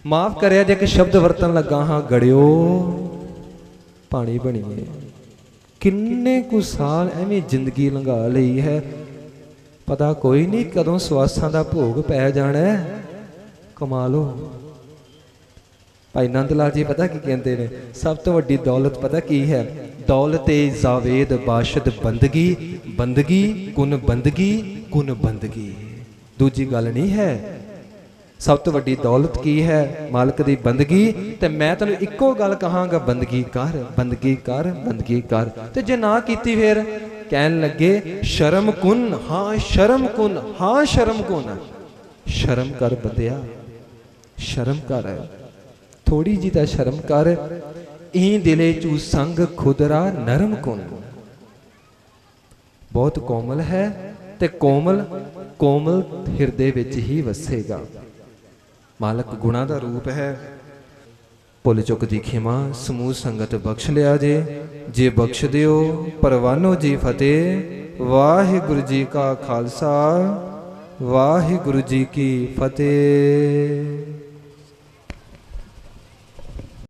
माफ करिया जे कि शब्द वरतन लगा हाँ, गड़ियो पानी बनीए। किन्ने कु साल एवें जिंदगी लंघा लई है, पता कोई नहीं कदों स्वासां दा भोग पै जाना है। कमा लो। भाई नंद लाल जी पता की कहते हैं, सब तो वड्डी दौलत पता की है? दौलते जावेद बाशद बंदगी, बंदगी कुन बंदगी, कुन बंदगी। दूजी गल नहीं है। सब तो वड्डी दौलत की है? मालक दी बंदगी। ते मैं तैनूं इक्को गल कहांगा, बंदगी कर, बंदगी कर, बंदगी कर। ते जे ना कीती फिर कहन लगे, शर्म कुन, हाँ शर्म कुन, हाँ शर्म कुन। शर्म कर बंदिया, शर्म कर, थोड़ी जी तां शर्म कर। ई दिले चू संग खुदरा नरम कुन। बहुत कोमल है ते कोमल कोमल हिरदे विच ही वसेगा। मालक गुणा का रूप है। भुल चुक दी खिमा समूह संगत बख्श लिया जे बख्श दिओ परवानो जी फतेह। वाहिगुरु जी का खालसा, वाहिगुरु जी की फतेह।